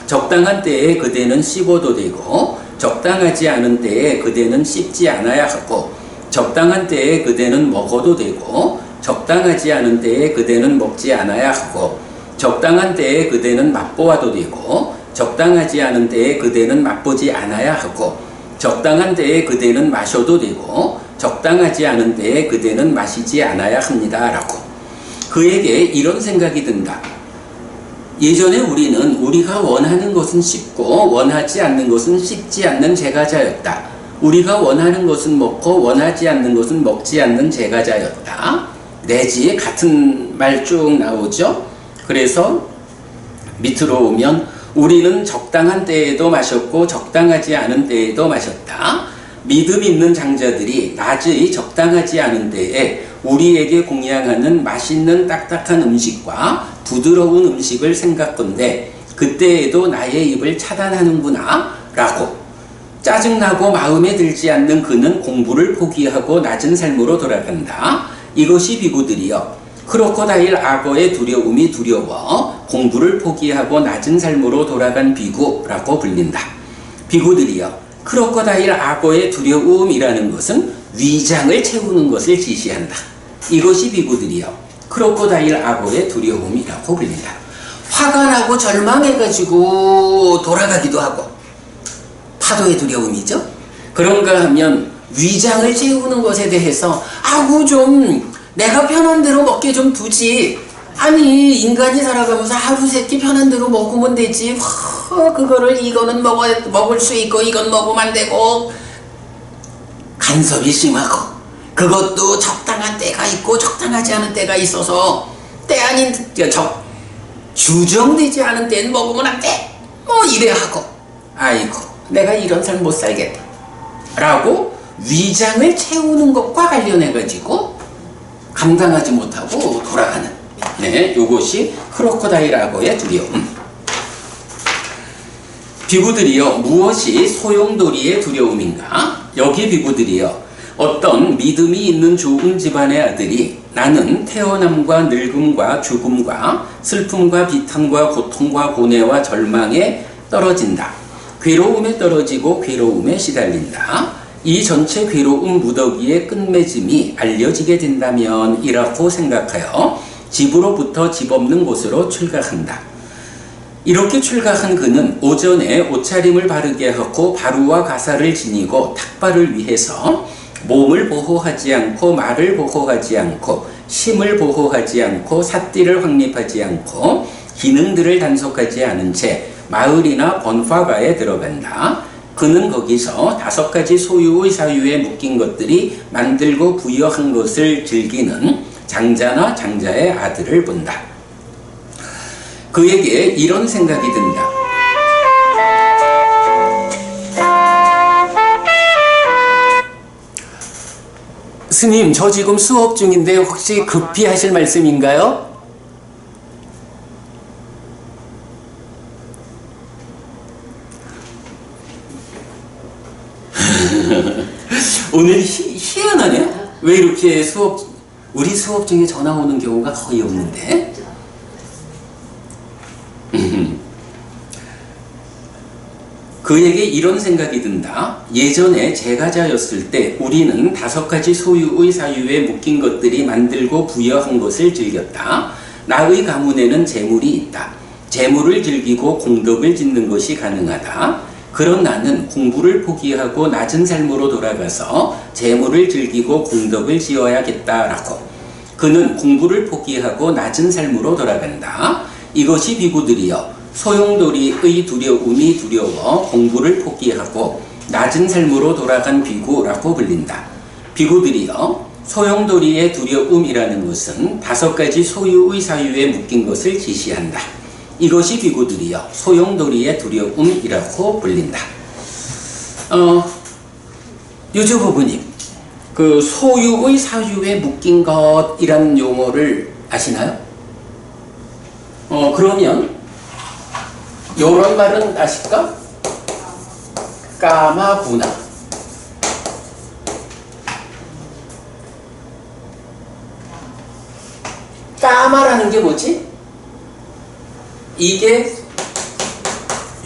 Speaker 1: 적당한 때에 그대는 씹어도 되고 적당하지 않은 때에 그대는 씹지 않아야 하고 적당한 때에 그대는 먹어도 되고 적당하지 않은 때에 그대는 먹지 않아야 하고 적당한 때에 그대는 맛보아도 되고 적당하지 않은 때에 그대는 맛보지 않아야 하고 적당한 때에 그대는 마셔도 되고 적당하지 않은 때에 그대는 마시지 않아야 합니다. 라고. 그에게 이런 생각이 든다. 예전에 우리는 우리가 원하는 것은 씹고 원하지 않는 것은 씹지 않는 제가자였다. 우리가 원하는 것은 먹고 원하지 않는 것은 먹지 않는 제가자였다. 내지 같은 말 쭉 나오죠. 그래서 밑으로 오면 우리는 적당한 때에도 마셨고 적당하지 않은 때에도 마셨다. 믿음 있는 장자들이 낮의 적당하지 않은 때에 우리에게 공양하는 맛있는 딱딱한 음식과 부드러운 음식을 생각건대 그때에도 나의 입을 차단하는구나 라고. 짜증나고 마음에 들지 않는 그는 공부를 포기하고 낮은 삶으로 돌아간다. 이것이 비구들이여 크로코다일 악어의 두려움이 두려워 공부를 포기하고 낮은 삶으로 돌아간 비구라고 불린다. 비구들이여 크로코다일 악어의 두려움이라는 것은 위장을 채우는 것을 지시한다. 이것이 비구들이여 크로코다일 악어의 두려움이라고 불린다. 화가 나고 절망해가지고 돌아가기도 하고 파도의 두려움이죠. 그런가 하면 위장을 채우는 것에 대해서 아구 좀 내가 편한 대로 먹게 좀 두지. 아니 인간이 살아가면서 하루 세끼 편한 대로 먹으면 되지. 그거를 이거는 먹을 수 있고 이건 먹으면 안 되고 간섭이 심하고 그것도 적당한 때가 있고 적당하지 않은 때가 있어서 때 아닌 주정되지 않은 때는 먹으면 안 돼. 뭐 이래 하고 아이고 내가 이런 삶 못 살겠다 라고 위장을 채우는 것과 관련해 가지고 감당하지 못하고 돌아가는 요것이 크로코다일 악어의 두려움. 비구들이여 무엇이 소용돌이의 두려움인가? 여기 비구들이여 어떤 믿음이 있는 좋은 집안의 아들이 나는 태어남과 늙음과 죽음과 슬픔과 비탄과 고통과 고뇌와 절망에 떨어진다. 괴로움에 떨어지고 괴로움에 시달린다. 이 전체 괴로움 무더기의 끝맺음이 알려지게 된다면 이라고 생각하여 집으로부터 집 없는 곳으로 출가한다. 이렇게 출가한 그는 오전에 옷차림을 바르게 하고 바루와 가사를 지니고 탁발을 위해서 몸을 보호하지 않고 말을 보호하지 않고 심을 보호하지 않고 삿띠를 확립하지 않고 기능들을 단속하지 않은 채 마을이나 번화가에 들어간다. 그는 거기서 5가지 소유의 사유에 묶인 것들이 만들고 부여한 것을 즐기는 장자나 장자의 아들을 본다. 그에게 이런 생각이 든다. 스님, 저 지금 수업 중인데 혹시 급히 하실 말씀인가요? 오늘 희한하네. 왜 이렇게 우리 수업 중에 전화 오는 경우가 거의 없는데. 그에게 이런 생각이 든다. 예전에 제가자였을 때 우리는 5가지 소유의 사유에 묶인 것들이 만들고 부여한 것을 즐겼다. 나의 가문에는 재물이 있다. 재물을 즐기고 공덕을 짓는 것이 가능하다. 그런 나는 공부를 포기하고 낮은 삶으로 돌아가서 재물을 즐기고 공덕을 지어야겠다라고. 그는 공부를 포기하고 낮은 삶으로 돌아간다. 이것이 비구들이여 소용돌이의 두려움이 두려워 공부를 포기하고 낮은 삶으로 돌아간 비구라고 불린다. 비구들이여 소용돌이의 두려움이라는 것은 5가지 소유의 사유에 묶인 것을 지시한다. 이것이 비구들이여 소용돌이의 두려움이라고 불린다. 유주부부님, 그 소유의 사유에 묶인 것이란 용어를 아시나요? 그러면 요런 말은 아실까? 까마구나. 까마라는 게 뭐지? 이게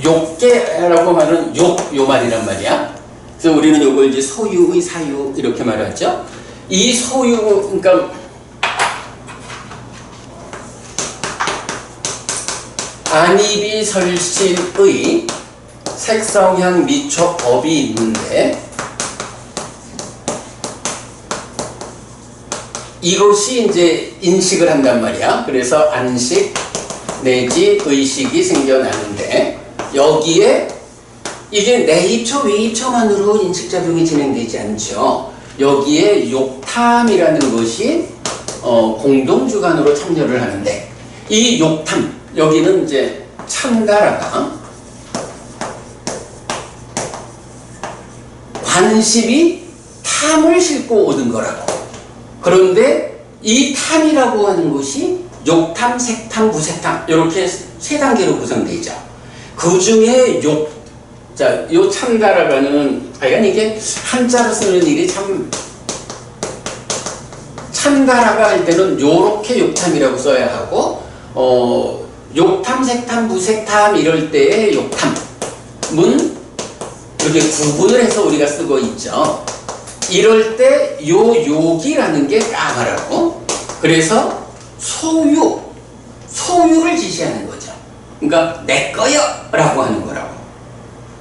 Speaker 1: 욕계라고 말하는 요 말이란 말이야. 그래서 우리는 요걸 이제 소유의 사유 이렇게 말하죠. 이 소유, 그러니까 관이비 설신의 색성향 미촉법이 있는데 이것이 이제 인식을 한단 말이야. 그래서 안식 내지 의식이 생겨나는데 여기에 이게 내입처 외입처만으로 인식작용이 진행되지 않죠. 여기에 욕탐이라는 것이 공동주관으로 참여를 하는데 이 욕탐 여기는 이제 참가라가 관심이 탐을 싣고 오는 거라고. 그런데 이 탐이라고 하는 것이 욕탐, 색탐, 무색탐 이렇게 세 단계로 구성되죠. 그 중에 요 참가라가는 하여간 이게 한자로 쓰는 일이 참 참가라가 할 때는 요렇게 욕탐이라고 써야 하고 욕탐, 색탐, 무색탐 이럴 때의 욕탐은 이렇게 구분을 해서 우리가 쓰고 있죠. 이럴 때 요 욕이라는 게 까마라고. 그래서 소유를 지시하는 거죠. 그러니까 내 거요 라고 하는 거라고.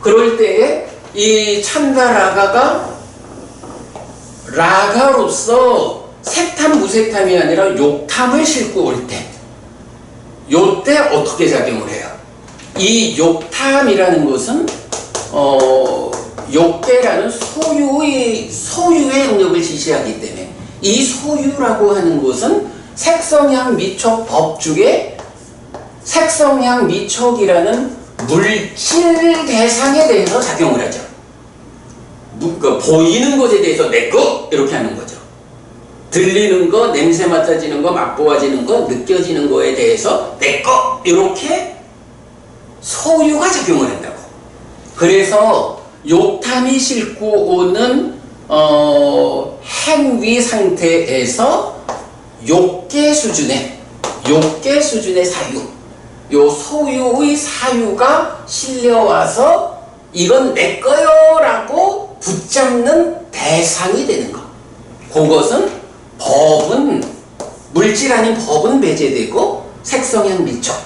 Speaker 1: 그럴 때에 이 참가라가가 라가로서 색탐, 무색탐이 아니라 욕탐을 싣고 올 때, 요때 어떻게 작용을 해요? 이 욕탐이라는 것은 욕계라는 소유의 영역을 지시하기 때문에 이 소유라고 하는 것은 색성향 미촉 법 중에 색성향 미촉이라는 물질 대상에 대해서 작용을 하죠. 보이는 것에 대해서 내 거 이렇게 하는 거죠. 들리는 거, 냄새 맡아지는 거, 맛보아지는 거, 느껴지는 거에 대해서 내 거 이렇게 소유가 작용을 한다고. 그래서 욕탐이 싣고 오는 행위 상태에서 욕계 수준의 사유, 요 소유의 사유가 실려와서 이건 내 거요 라고 붙잡는 대상이 되는 것. 그것은 물질 아닌 법은 배제되고 색성향 미촉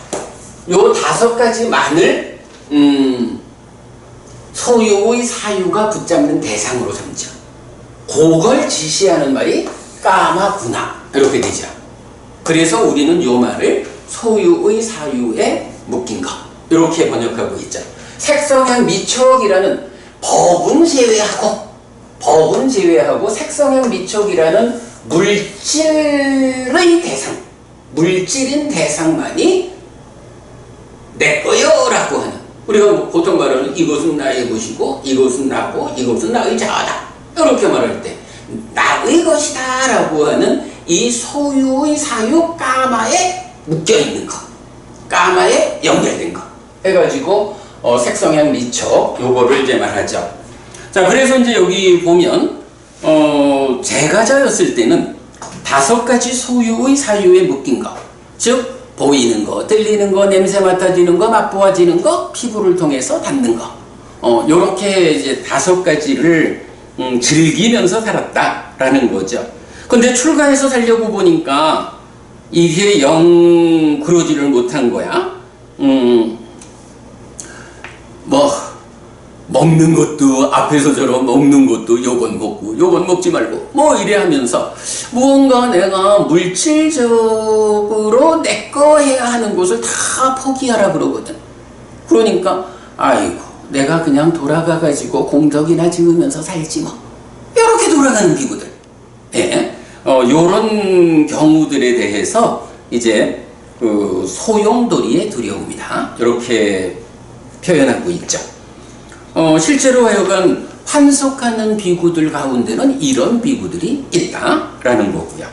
Speaker 1: 요 5가지만을 소유의 사유가 붙잡는 대상으로 삼죠. 그걸 지시하는 말이 까마구나 이렇게 되죠. 그래서 우리는 요 말을 소유의 사유에 묶인 것 이렇게 번역하고 있죠. 색성향 미촉이라는 법은 제외하고 색성향 미촉이라는 물질의 대상, 물질인 대상만이 내 거요 라고 하는, 우리가 보통 말하는 이것은 나의 것이고 이것은 나고 이것은 나의 자아다 이렇게 말할 때 나의 것이다 라고 하는 이 소유의 사유 까마에 묶여있는 것, 까마에 연결된 것 해가지고 색성향 미촉 요거를 이제 말하죠. 자, 그래서 이제 여기 보면 제가자였을 때는 5가지 소유의 사유에 묶인 것, 즉 보이는 거, 들리는 거, 냄새 맡아지는 거, 맛보아지는 거, 피부를 통해서 닿는 거, 요렇게 이제 5가지를 즐기면서 살았다라는 거죠. 근데 출가해서 살려고 보니까 이게 영 그러지를 못한 거야. 먹는 것도 앞에서 저런 먹는 것도 요건 먹고 요건 먹지 말고 이래 하면서 무언가 내가 물질적으로 내 거 해야 하는 것을 다 포기하라 그러거든. 그러니까 아이고 내가 그냥 돌아가 가지고 공덕이나 지으면서 살지 뭐 이렇게 돌아가는 비구들. 예. 요런 경우들에 대해서 이제 그 소용돌이의 두려움이다 이렇게 표현하고 있죠. 실제로 하여간 환속하는 비구들 가운데는 이런 비구들이 있다라는 거고요.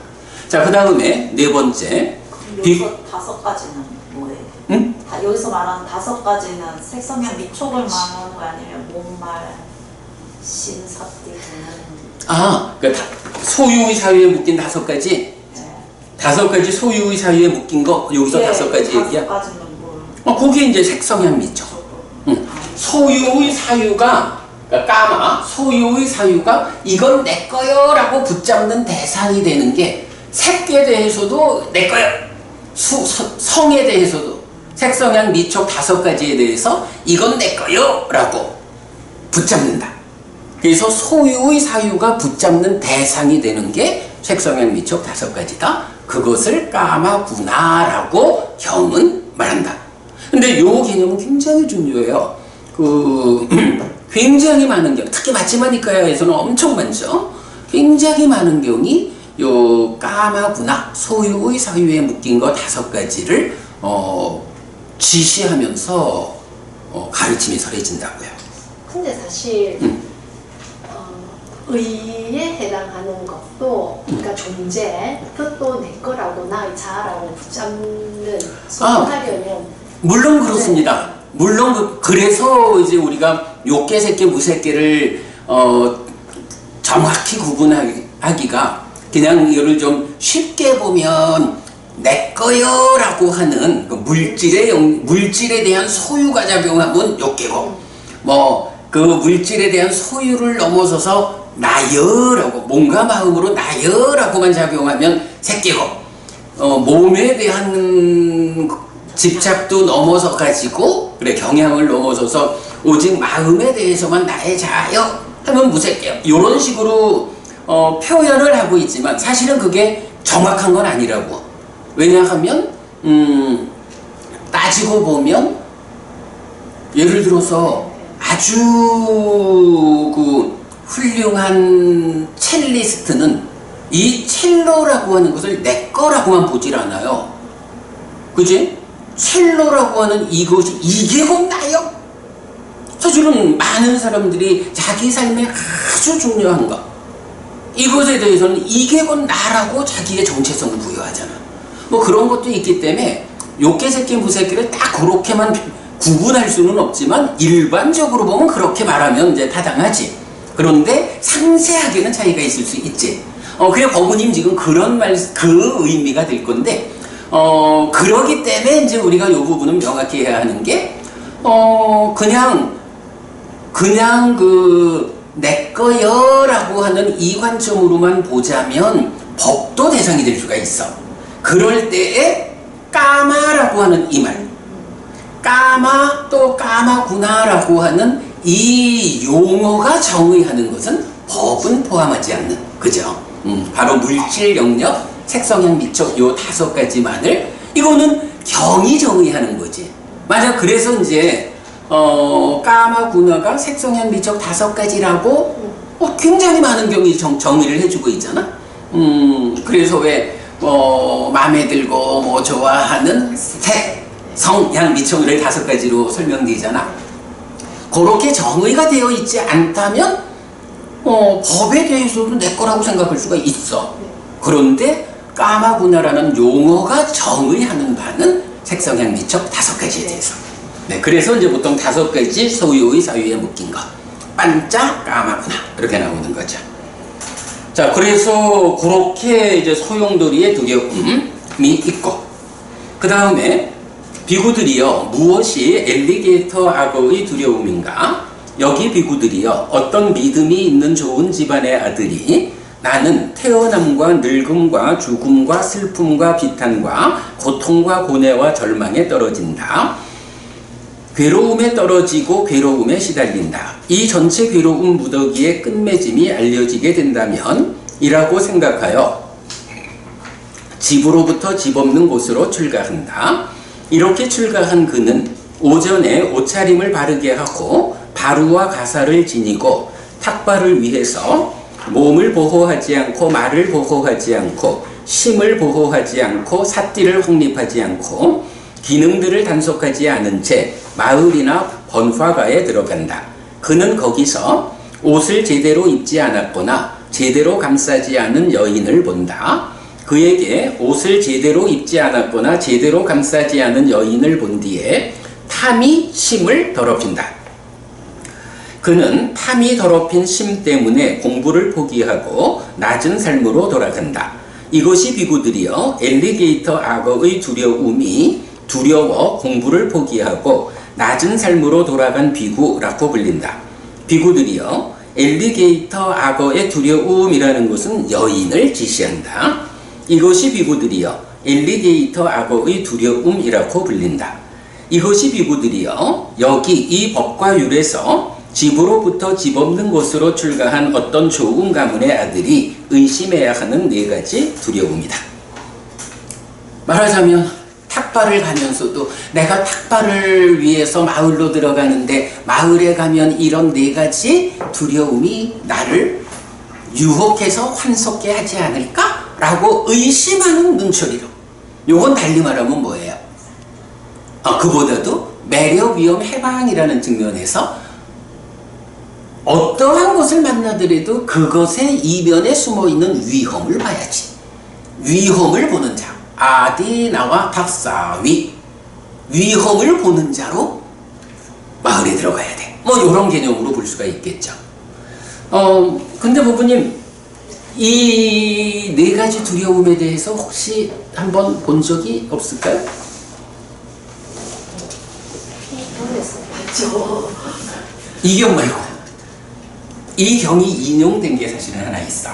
Speaker 1: 자, 그 다음에 4번째.
Speaker 2: 여기서 5가지는 뭐예요?
Speaker 1: 응?
Speaker 2: 여기서 말하는 5가지는 색성향 미촉을 말하는 거 아니면 몸말, 신사띠 등은?
Speaker 1: 그러니까 소유의 사유에 묶인 5가지?
Speaker 2: 네.
Speaker 1: 5가지 소유의 사유에 묶인 거 여기서 5가지 얘기야?
Speaker 2: 5가지는 뭘?
Speaker 1: 그게 이제 색성향 미촉. 소유의 사유가, 그러니까 까마, 소유의 사유가 이건 내 거요 라고 붙잡는 대상이 되는 게 색에 대해서도 내 거요, 성에 대해서도 색성향 미촉 5가지에 대해서 이건 내 거요 라고 붙잡는다. 그래서 소유의 사유가 붙잡는 대상이 되는 게 색성향 미촉 5가지다. 그것을 까마구나라고 경은 말한다. 근데 요 개념은 굉장히 중요해요. 굉장히 많은 경우, 특히 마치마니카야에서는 엄청 많죠. 굉장히 많은 경이 요 까마구나, 소유의 사유에 묶인 거 5가지를 지시하면서 가르침이 설해진다고요.
Speaker 4: 근데 사실 의에 해당하는 것도 그러니까 존재 그것도 내 거라고 나의 자아라고 붙잡는 소유하려면
Speaker 1: 물론 그렇습니다. 물론 그래서 이제 우리가 욕계 새끼 무새끼를 정확히 구분하기가 그냥 이거를 좀 쉽게 보면 내 거요라고 하는 그 물질에 대한 소유가 작용하면 욕계고 그 물질에 대한 소유를 넘어서서 나여라고 몸과 마음으로 나여라고만 작용하면 새끼고 몸에 대한 집착도 넘어서 가지고 그래 경향을 넘어서서 오직 마음에 대해서만 나의 자아여 하면 무새끼요 이런 식으로 표현을 하고 있지만 사실은 그게 정확한 건 아니라고. 왜냐하면 따지고 보면 예를 들어서 아주 그 훌륭한 첼리스트는 이 첼로라고 하는 것을 내 거라고만 보질 않아요. 그지? 첼로라고 하는 이것이 이게 곧 나요? 사실은 많은 사람들이 자기 삶에 아주 중요한 것 이것에 대해서는 이게 곧 나라고 자기의 정체성을 부여하잖아. 뭐 그런 것도 있기 때문에 욕계 새끼 무새끼를 딱 그렇게만 구분할 수는 없지만 일반적으로 보면 그렇게 말하면 이제 타당하지. 그런데 상세하게는 차이가 있을 수 있지. 그래 법무님 지금 그런 그 의미가 될 건데 그러기 때문에 이제 우리가 이 부분은 명확히 해야 하는 게 그냥 그 내 거여라고 하는 이 관점으로만 보자면 법도 대상이 될 수가 있어. 그럴 때에 까마라고 하는 이 말, 까마 또 까마구나라고 하는 이 용어가 정의하는 것은 법은 포함하지 않는, 그죠? 바로 물질 영역, 색성향 미촉 요 5가지만을 이거는 경이 정의하는 거지. 만약 그래서 이제 까마구나가 색성향 미촉 5가지라고 굉장히 많은 경이 정의를 해주고 있잖아. 그래서 왜 마음에 들고 뭐 좋아하는 색, 성향 미촉을 5가지로 설명되잖아. 그렇게 정의가 되어 있지 않다면 법에 대해서도 내 거라고 생각할 수가 있어. 그런데 까마구나라는 용어가 정의하는 바는 색성향 미촉 5가지에 대해서. 네, 그래서 이제 보통 5가지 소유의 사유에 묶인 것. 반짝 까마구나. 이렇게 나오는 거죠. 자, 그래서 그렇게 이제 소용돌이의 두려움이 있고, 그 다음에 비구들이요, 무엇이 엘리게이터 악어의 두려움인가? 여기 비구들이요, 어떤 믿음이 있는 좋은 집안의 아들이 나는 태어남과 늙음과 죽음과 슬픔과 비탄과 고통과 고뇌와 절망에 떨어진다. 괴로움에 떨어지고 괴로움에 시달린다. 이 전체 괴로움 무더기의 끝맺음이 알려지게 된다면 이라고 생각하여 집으로부터 집 없는 곳으로 출가한다. 이렇게 출가한 그는 오전에 옷차림을 바르게 하고 바루와 가사를 지니고 탁발을 위해서 몸을 보호하지 않고 말을 보호하지 않고 심을 보호하지 않고 삿띠를 확립하지 않고 기능들을 단속하지 않은 채 마을이나 번화가에 들어간다. 그는 거기서 옷을 제대로 입지 않았거나 제대로 감싸지 않은 여인을 본다. 그에게 옷을 제대로 입지 않았거나 제대로 감싸지 않은 여인을 본 뒤에 탐이 심을 더럽힌다. 그는 탐이 더럽힌 심 때문에 공부를 포기하고 낮은 삶으로 돌아간다. 이것이 비구들이여 엘리게이터 악어의 두려움이 두려워 공부를 포기하고 낮은 삶으로 돌아간 비구라고 불린다. 비구들이여 엘리게이터 악어의 두려움이라는 것은 여인을 지시한다. 이것이 비구들이여 엘리게이터 악어의 두려움이라고 불린다. 이것이 비구들이요 여기 이 법과 율에서 집으로부터 집 없는 곳으로 출가한 어떤 좋은 가문의 아들이 의심해야 하는 네 가지 두려움이다. 말하자면 탁발을 가면서도 내가 탁발을 위해서 마을로 들어가는데 마을에 가면 이런 네 가지 두려움이 나를 유혹해서 환속해 하지 않을까? 라고 의심하는 눈초리로. 요건 달리 말하면 뭐예요? 그보다도 매력, 위험, 해방이라는 측면에서 어떠한 것을 만나더라도 그것의 이면에 숨어있는 위험을 봐야지. 위험을 보는 자. 아디나와 박사위. 위험을 보는 자로 마을에 들어가야 돼. 뭐 이런 개념으로 볼 수가 있겠죠. 근데 부부님 이 네 가지 두려움에 대해서 혹시 한번 본 적이 없을까요?
Speaker 4: 저
Speaker 1: 이 경 말고 이 경이 인용된 게 사실은 하나 있어.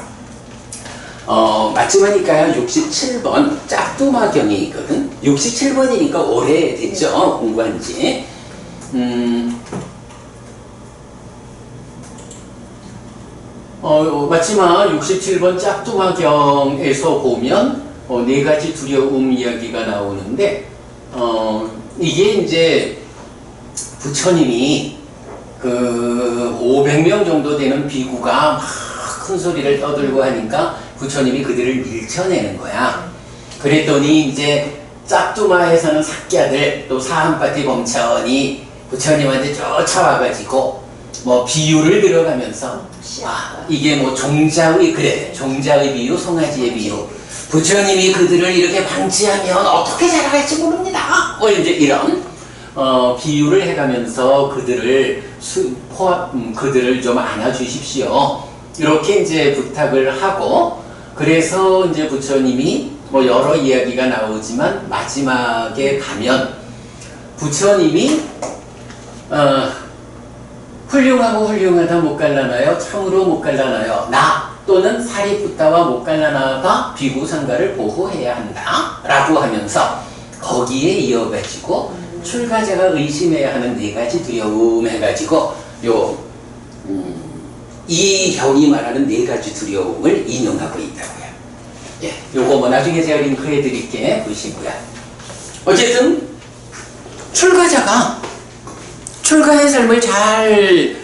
Speaker 1: 마지막이니까요 67번 짝두마경이 있거든. 67번이니까 오래됐죠 공부한 지. 마지막 67번 짝두마경에서 보면 네 가지 두려움 이야기가 나오는데 이게 이제 부처님이 그 500명 정도 되는 비구가 막 큰 소리를 떠들고 하니까 부처님이 그들을 밀쳐내는 거야. 그랬더니 이제 짝두마에 사는 삭갸들 또 사한파티 범차원이 부처님한테 쫓아와가지고 뭐 비유를 들어가면서 이게 뭐 종자의 비유, 송아지의 비유. 부처님이 그들을 이렇게 방치하면 어떻게 자라갈지 모릅니다. 뭐 이제 이런 비유를 해가면서 그들을 좀 안아주십시오. 이렇게 이제 부탁을 하고 그래서 이제 부처님이 뭐 여러 이야기가 나오지만 마지막에 가면 부처님이 훌륭하다 못 갈라나요? 참으로 못 갈라나요? 나 또는 사리푸타와 못 갈라나가 비구상가를 보호해야 한다 라고 하면서 거기에 이어가지고 출가자가 의심해야 하는 네 가지 두려움 해가지고 이 경이 말하는 네 가지 두려움을 인용하고 있다고요. 예, 요거 뭐 나중에 제가 링크해 드릴게 보시고요. 어쨌든 출가자가 출가의 삶을 잘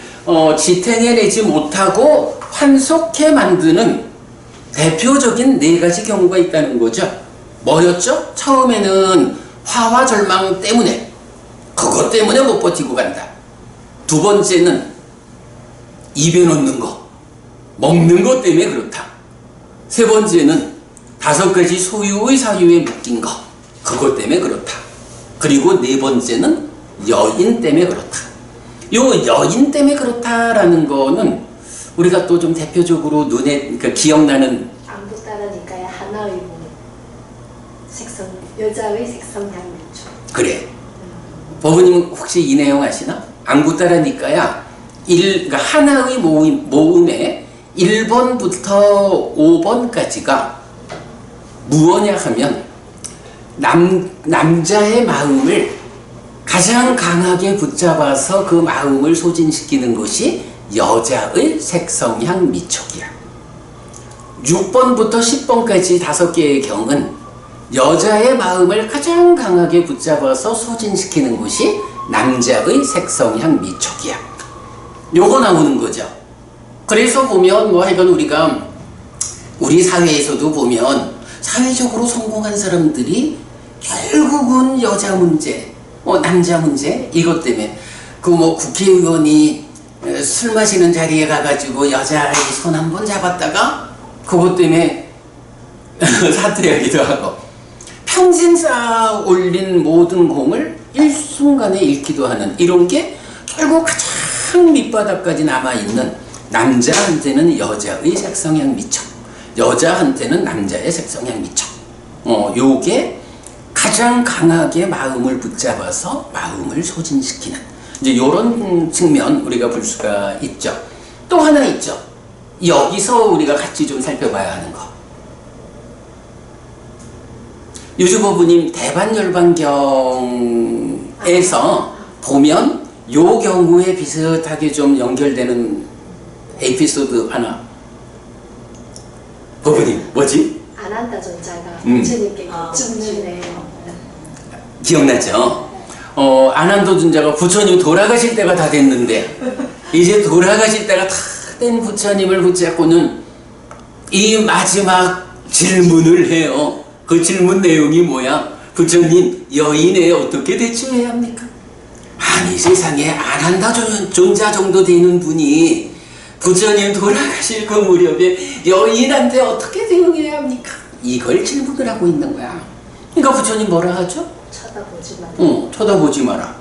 Speaker 1: 지탱해내지 못하고 환속해 만드는 대표적인 네 가지 경우가 있다는 거죠. 뭐였죠? 처음에는 화와 절망 때문에 그것 때문에 못 버티고 간다. 두 번째는 입에 넣는 거, 먹는 것 때문에 그렇다. 세 번째는 5가지 소유의 사유에 묶인 거, 그것 때문에 그렇다. 그리고 네 번째는 여인 때문에 그렇다. 요 여인 때문에 그렇다라는 거는 우리가 또 좀 대표적으로 그러니까 기억나는
Speaker 4: 안부 따르니까요 하나의 색성 여자의 색성향미초.
Speaker 1: 그래. 법부님 혹시 이 내용 아시나? 안구따라니까야 그러니까 하나의 모음에 1번부터 5번까지가 무엇냐 하면 남자의 마음을 가장 강하게 붙잡아서 그 마음을 소진시키는 것이 여자의 색성향 미촉이야. 6번부터 10번까지 5개의 경은 여자의 마음을 가장 강하게 붙잡아서 소진시키는 것이 남자의 색성향 미촉이야. 요거 나오는 거죠. 그래서 보면 뭐 하여간 우리 사회에서도 보면 사회적으로 성공한 사람들이 결국은 여자 문제, 남자 문제 이것 때문에 그 뭐 국회의원이 술 마시는 자리에 가가지고 여자아이 손 한 번 잡았다가 그것 때문에 사퇴하기도 하고 평생 쌓아 올린 모든 공을 일순간에 잃기도 하는 이런 게 결국 가장 밑바닥까지 남아있는 남자한테는 여자의 색성향 미촉, 여자한테는 남자의 색성향 미촉. 요게 가장 강하게 마음을 붙잡아서 마음을 소진시키는 이제 요런 측면 우리가 볼 수가 있죠. 또 하나 있죠. 여기서 우리가 같이 좀 살펴봐야 하는 거. 유주보부님 대반열반경에 에서 보면 요 경우에 비슷하게 좀 연결되는 에피소드 하나. 부부님 뭐지?
Speaker 4: 아난다 존자가 부처님께 쫓는
Speaker 1: 기억나죠? 아난도 존자가 부처님 돌아가실 때가 다 됐는데 이제 돌아가실 때가 다 된 부처님을 붙잡고는 이 마지막 질문을 해요. 그 질문 내용이 뭐야? 부처님, 여인에 어떻게 대처해야 합니까? 아니 세상에 아난다 존자 정도 되는 분이 부처님 돌아가실 그 무렵에 여인한테 어떻게 대응해야 합니까? 이걸 질문을 하고 있는 거야. 그러니까 부처님 뭐라 하죠?
Speaker 4: 쳐다보지 마.
Speaker 1: 쳐다보지 마라.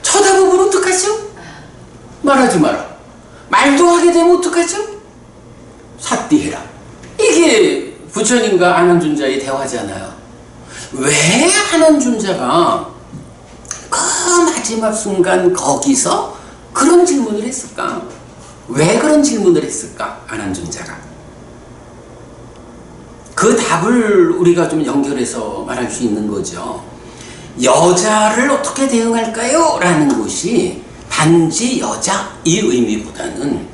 Speaker 1: 쳐다보면 어떡하죠? 말하지 마라. 말도 하게 되면 어떡하죠? 삿디해라. 이게 부처님과 아난존자의 대화잖아요. 왜 아난존자가 그 마지막 순간 거기서 그런 질문을 했을까? 왜 그런 질문을 했을까? 아난존자가. 그 답을 우리가 좀 연결해서 말할 수 있는 거죠. 여자를 어떻게 대응할까요? 라는 것이 단지 여자 이 의미보다는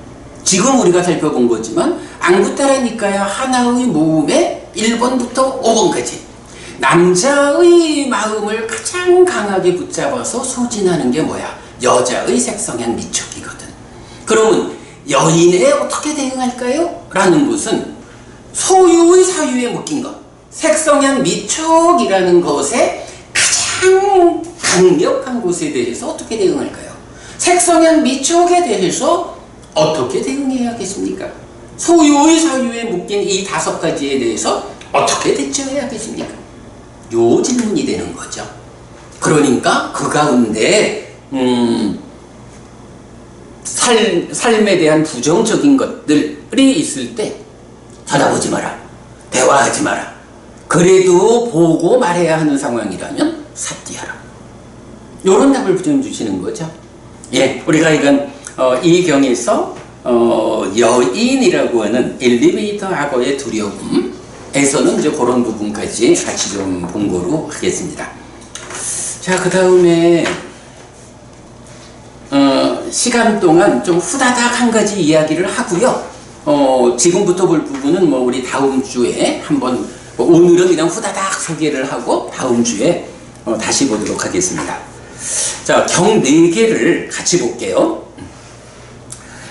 Speaker 1: 지금 우리가 살펴본 거지만 앙구타라니까야 하나의 모음의 1번부터 5번까지 남자의 마음을 가장 강하게 붙잡아서 소진하는 게 뭐야? 여자의 색성향 미촉이거든. 그러면 여인에 어떻게 대응할까요? 라는 것은 소유의 사유에 묶인 것, 색성향 미촉이라는 것에 가장 강력한 것에 대해서 어떻게 대응할까요? 색성향 미촉에 대해서 어떻게 대응해야겠습니까? 소유의 사유에 묶인 이 5가지에 대해서 어떻게 대처해야겠습니까? 요 질문이 되는 거죠. 그러니까 그 가운데 삶에 대한 부정적인 것들이 있을 때 쳐다보지 마라. 대화하지 마라. 그래도 보고 말해야 하는 상황이라면 삿디하라. 요런 답을 부처님 주시는 거죠. 예, 우리가 이건 이 경에서 여인이라고 하는 엘리베이터 악어의 두려움에서는 이제 그런 부분까지 같이 좀 본거로 하겠습니다. 자, 그 다음에 시간 동안 좀 후다닥 한 가지 이야기를 하고요. 지금부터 볼 부분은 뭐 우리 다음 주에 한번 오늘은 그냥 후다닥 소개를 하고 다음 주에 다시 보도록 하겠습니다. 자, 경 4개를 같이 볼게요.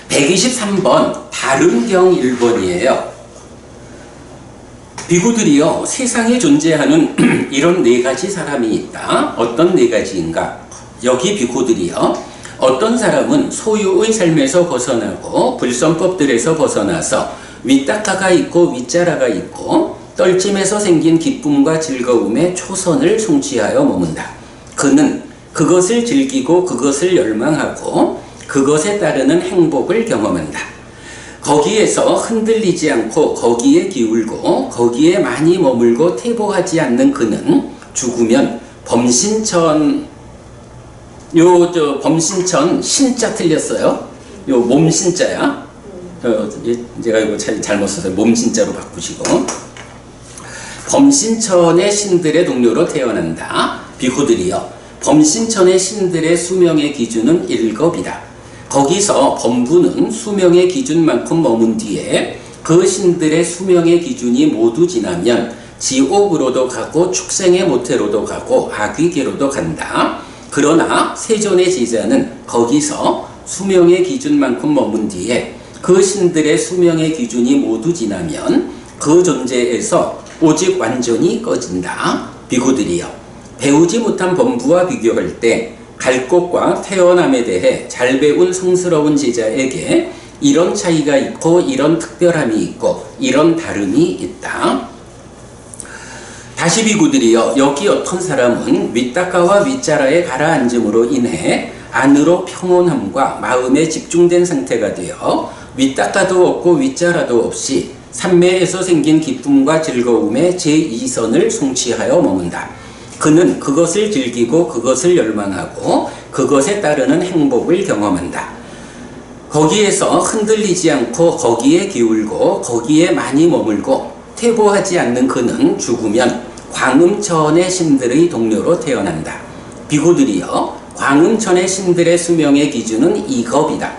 Speaker 1: 123번 다른 경 1번이에요. 비구들이여 세상에 존재하는 이런 4가지 사람이 있다. 어떤 4가지인가? 여기 비구들이여 어떤 사람은 소유의 삶에서 벗어나고 불성법들에서 벗어나서 윗닦아가 있고 윗자라가 있고 떨짐에서 생긴 기쁨과 즐거움에 초선을 성취하여 머문다. 그는 그것을 즐기고 그것을 열망하고 그것에 따르는 행복을 경험한다. 거기에서 흔들리지 않고 거기에 기울고 거기에 많이 머물고 퇴보하지 않는 그는 죽으면 범신천 범신천 신자 틀렸어요. 요 몸신자야. 제가 이거 잘못 써서 몸신자로 바꾸시고 범신천의 신들의 동료로 태어난다. 비구들이여 범신천의 신들의 수명의 기준은 1겁이다. 거기서 범부는 수명의 기준만큼 머문 뒤에 그 신들의 수명의 기준이 모두 지나면 지옥으로도 가고 축생의 모태로도 가고 악귀계로도 간다. 그러나 세존의 제자는 거기서 수명의 기준만큼 머문 뒤에 그 신들의 수명의 기준이 모두 지나면 그 존재에서 오직 완전히 꺼진다. 비구들이여 배우지 못한 범부와 비교할 때 갈 곳과 태어남에 대해 잘 배운 성스러운 제자에게 이런 차이가 있고 이런 특별함이 있고 이런 다름이 있다. 다시 비구들이여 여기 어떤 사람은 윗닦아와 윗자라에 가라앉음으로 인해 안으로 평온함과 마음에 집중된 상태가 되어 윗닦아도 없고 윗자라도 없이 삼매에서 생긴 기쁨과 즐거움에 제2선을 성취하여 머문다. 그는 그것을 즐기고 그것을 열망하고 그것에 따르는 행복을 경험한다. 거기에서 흔들리지 않고 거기에 기울고 거기에 많이 머물고 퇴보하지 않는 그는 죽으면 광음천의 신들의 동료로 태어난다. 비구들이여 광운천의 신들의 수명의 기준은 이겁이다.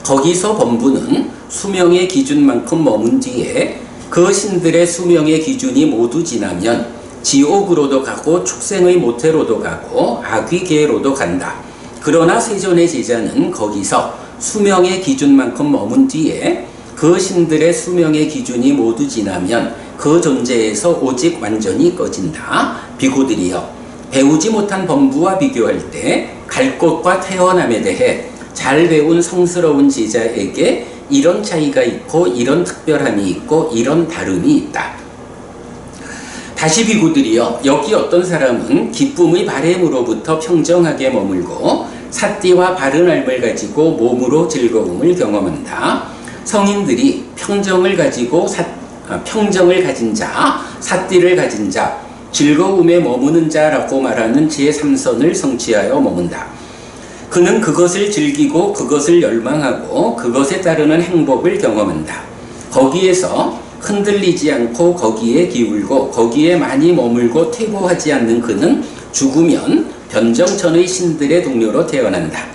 Speaker 1: 거기서 범부는 수명의 기준만큼 머문 뒤에 그 신들의 수명의 기준이 모두 지나면 지옥으로도 가고 축생의 모태로도 가고 아귀계로도 간다. 그러나 세존의 제자는 거기서 수명의 기준만큼 머문 뒤에 그 신들의 수명의 기준이 모두 지나면 그 존재에서 오직 완전히 꺼진다. 비구들이여, 배우지 못한 범부와 비교할 때 갈 곳과 태어남에 대해 잘 배운 성스러운 제자에게 이런 차이가 있고 이런 특별함이 있고 이런 다름이 있다. 다시 비구들이여, 여기 어떤 사람은 기쁨의 바램으로부터 평정하게 머물고 삿띠와 바른 삶을 가지고 몸으로 즐거움을 경험한다. 성인들이 평정을 가진 자, 삿띠를 가진 자, 즐거움에 머무는 자라고 말하는 제3선을 성취하여 머문다. 그는 그것을 즐기고 그것을 열망하고 그것에 따르는 행복을 경험한다. 거기에서 흔들리지 않고 거기에 기울고 거기에 많이 머물고 퇴보하지 않는 그는 죽으면 변정천의 신들의 동료로 태어난다.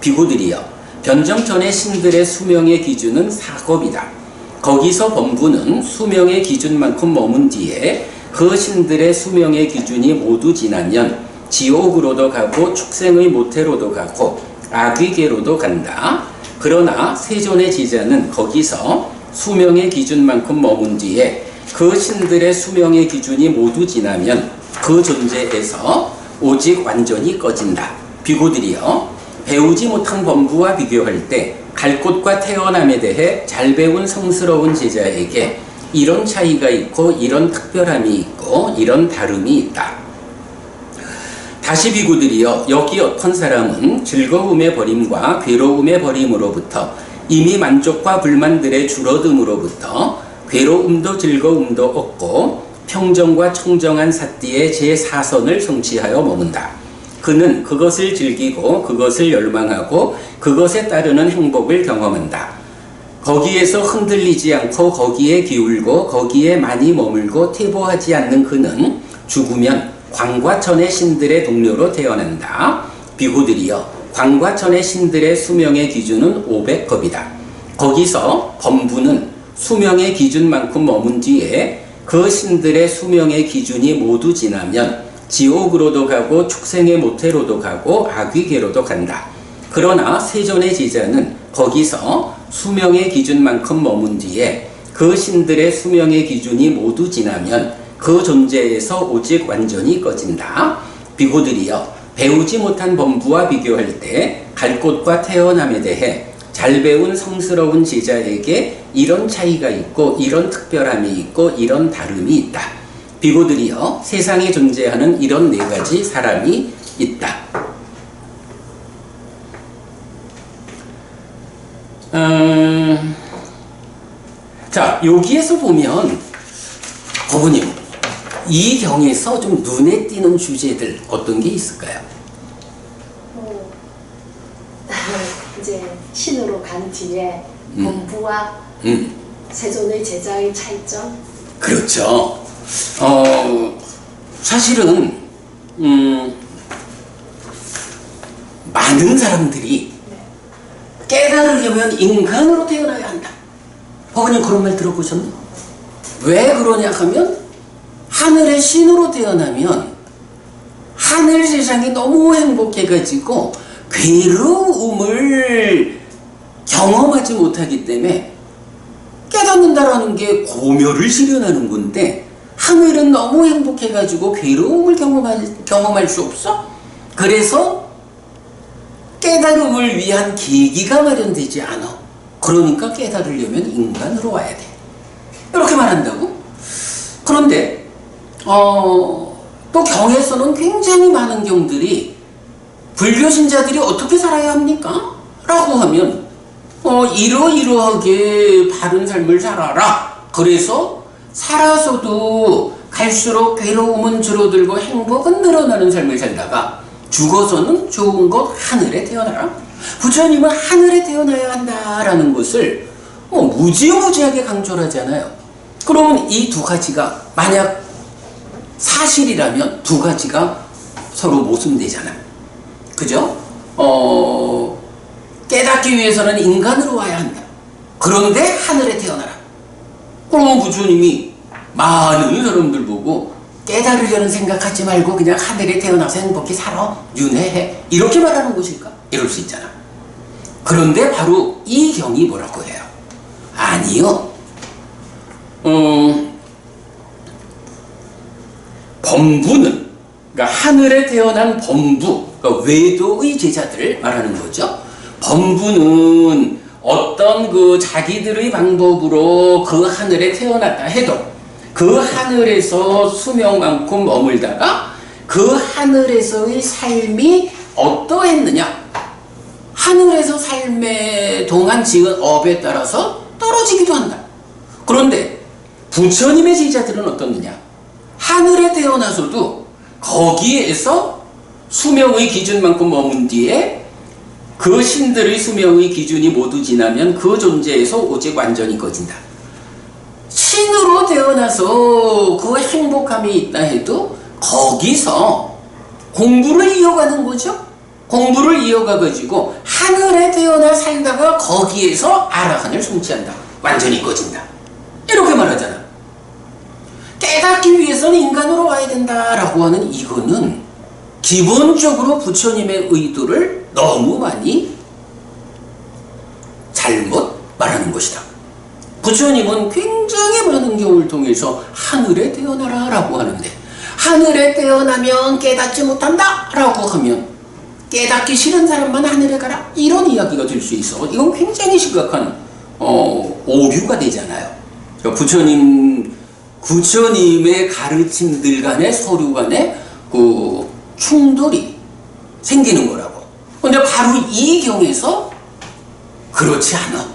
Speaker 1: 비구들이여, 변정천의 신들의 수명의 기준은 사겁이다. 거기서 범부는 수명의 기준만큼 머문 뒤에 그 신들의 수명의 기준이 모두 지나면 지옥으로도 가고 축생의 모태로도 가고 아귀계로도 간다. 그러나 세존의 제자는 거기서 수명의 기준만큼 머문 뒤에 그 신들의 수명의 기준이 모두 지나면 그 존재에서 오직 완전히 꺼진다. 비구들이여, 배우지 못한 범부와 비교할 때 갈 곳과 태어남에 대해 잘 배운 성스러운 제자에게 이런 차이가 있고 이런 특별함이 있고 이런 다름이 있다. 다시 비구들이여, 여기 어떤 사람은 즐거움의 버림과 괴로움의 버림으로부터 이미 만족과 불만들의 줄어듦으로부터 괴로움도 즐거움도 얻고 평정과 청정한 삿띠의 제4선을 성취하여 머문다. 그는 그것을 즐기고 그것을 열망하고 그것에 따르는 행복을 경험한다. 거기에서 흔들리지 않고 거기에 기울고 거기에 많이 머물고 퇴보하지 않는 그는 죽으면 광과천의 신들의 동료로 태어난다. 비구들이여, 광과천의 신들의 수명의 기준은 500겁이다. 거기서 범부는 수명의 기준만큼 머문 뒤에 그 신들의 수명의 기준이 모두 지나면 지옥으로도 가고 축생의 모태로도 가고 아귀계로도 간다. 그러나 세존의 제자는 거기서 수명의 기준만큼 머문 뒤에 그 신들의 수명의 기준이 모두 지나면 그 존재에서 오직 완전히 꺼진다. 비구들이여, 배우지 못한 범부와 비교할 때 갈 곳과 태어남에 대해 잘 배운 성스러운 제자에게 이런 차이가 있고 이런 특별함이 있고 이런 다름이 있다. 비구들이여, 세상에 존재하는 이런 4가지 사람이 있다. 자, 여기에서 보면 거부님, 이 경에서 좀 눈에 띄는 주제들 어떤 게 있을까요?
Speaker 4: 이제 신으로 간 뒤에 범부와 세존의 제자의 차이점.
Speaker 1: 그렇죠. 사실은 많은 사람들이 깨달으려면 인간으로 태어나야 한다. 버거님 그런 말 들어보셨나요? 왜 그러냐 하면 하늘의 신으로 태어나면 하늘 세상이 너무 행복해가지고 괴로움을 경험하지 못하기 때문에 깨닫는다라는 게 고멸을 실현하는 건데 하늘은 너무 행복해가지고 괴로움을 경험할 수 없어? 그래서 깨달음을 위한 계기가 마련되지 않아. 그러니까 깨달으려면 인간으로 와야 돼. 이렇게 말한다고? 그런데 또 경에서는 굉장히 많은 경들이 불교 신자들이 어떻게 살아야 합니까? 라고 하면 이러이러하게 바른 삶을 살아라. 그래서 살아서도 갈수록 괴로움은 줄어들고 행복은 늘어나는 삶을 살다가 죽어서는 좋은 것 하늘에 태어나라. 부처님은 하늘에 태어나야 한다라는 것을 무지무지하게 강조를 하잖아요. 그러면 이 2가지가 만약 사실이라면 2가지가 서로 모순되잖아. 그죠? 깨닫기 위해서는 인간으로 와야 한다. 그런데 하늘에 태어나라. 그러면 부처님이 많은 사람들 보고 깨달으려는 생각하지 말고 그냥 하늘에 태어나서 행복히 살아, 윤회해, 이렇게 말하는 것일까? 이럴 수 있잖아. 그런데 바로 이 경이 뭐라고 해요? 아니요. 범부는, 그러니까 하늘에 태어난 범부, 그러니까 외도의 제자들을 말하는 거죠. 범부는 어떤 그 자기들의 방법으로 그 하늘에 태어났다 해도 그 하늘에서 수명만큼 머물다가 그 하늘에서의 삶이 어떠했느냐, 하늘에서 삶의 동안 지은 업에 따라서 떨어지기도 한다. 그런데 부처님의 제자들은 어떻느냐, 하늘에 태어나서도 거기에서 수명의 기준만큼 머문 뒤에 그 신들의 수명의 기준이 모두 지나면 그 존재에서 오직 완전히 꺼진다. 신으로 태어나서 그 행복함이 있다 해도 거기서 공부를 이어가는 거죠. 공부를 이어가가지고 하늘에 태어나 살다가 거기에서 아라한을 성취한다. 완전히 꺼진다. 이렇게 말하잖아. 깨닫기 위해서는 인간으로 와야 된다라고 하는 이거는 기본적으로 부처님의 의도를 너무 많이 잘못 말하는 것이다. 부처님은 굉장히 많은 경우를 통해서 하늘에 태어나라 라고 하는데, 하늘에 태어나면 깨닫지 못한다 라고 하면 깨닫기 싫은 사람만 하늘에 가라, 이런 이야기가 될 수 있어. 이건 굉장히 심각한 오류가 되잖아요. 그러니까 부처님의 가르침들 간의 서류 간의 그 충돌이 생기는 거라고. 근데 바로 이 경에서 그렇지 않아.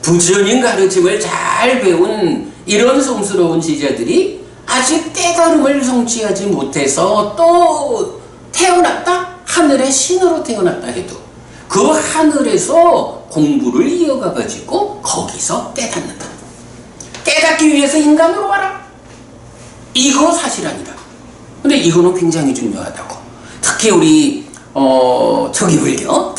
Speaker 1: 부처님 가르침을 잘 배운 이런 성스러운 제자들이 아직 깨달음을 성취하지 못해서 또 태어났다? 하늘의 신으로 태어났다 해도 그 하늘에서 공부를 이어가가지고 거기서 깨닫는다. 깨닫기 위해서 인간으로 와라. 이거 사실 아니다. 근데 이거는 굉장히 중요하다고. 특히 우리 저기 불교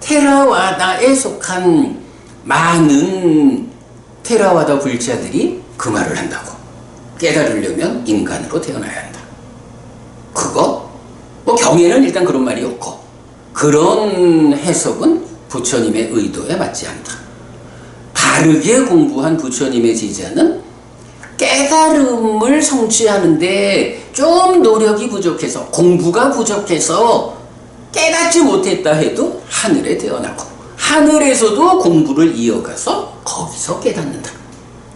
Speaker 1: 테라와다에 속한 많은 테라와다 불자들이 그 말을 한다고. 깨달으려면 인간으로 태어나야 한다. 그거 뭐 경에는 일단 그런 말이 없고, 그런 해석은 부처님의 의도에 맞지 않다. 바르게 공부한 부처님의 제자는 깨달음을 성취하는데 좀 노력이 부족해서, 공부가 부족해서 깨닫지 못했다 해도 하늘에 태어나고 하늘에서도 공부를 이어가서 거기서 깨닫는다.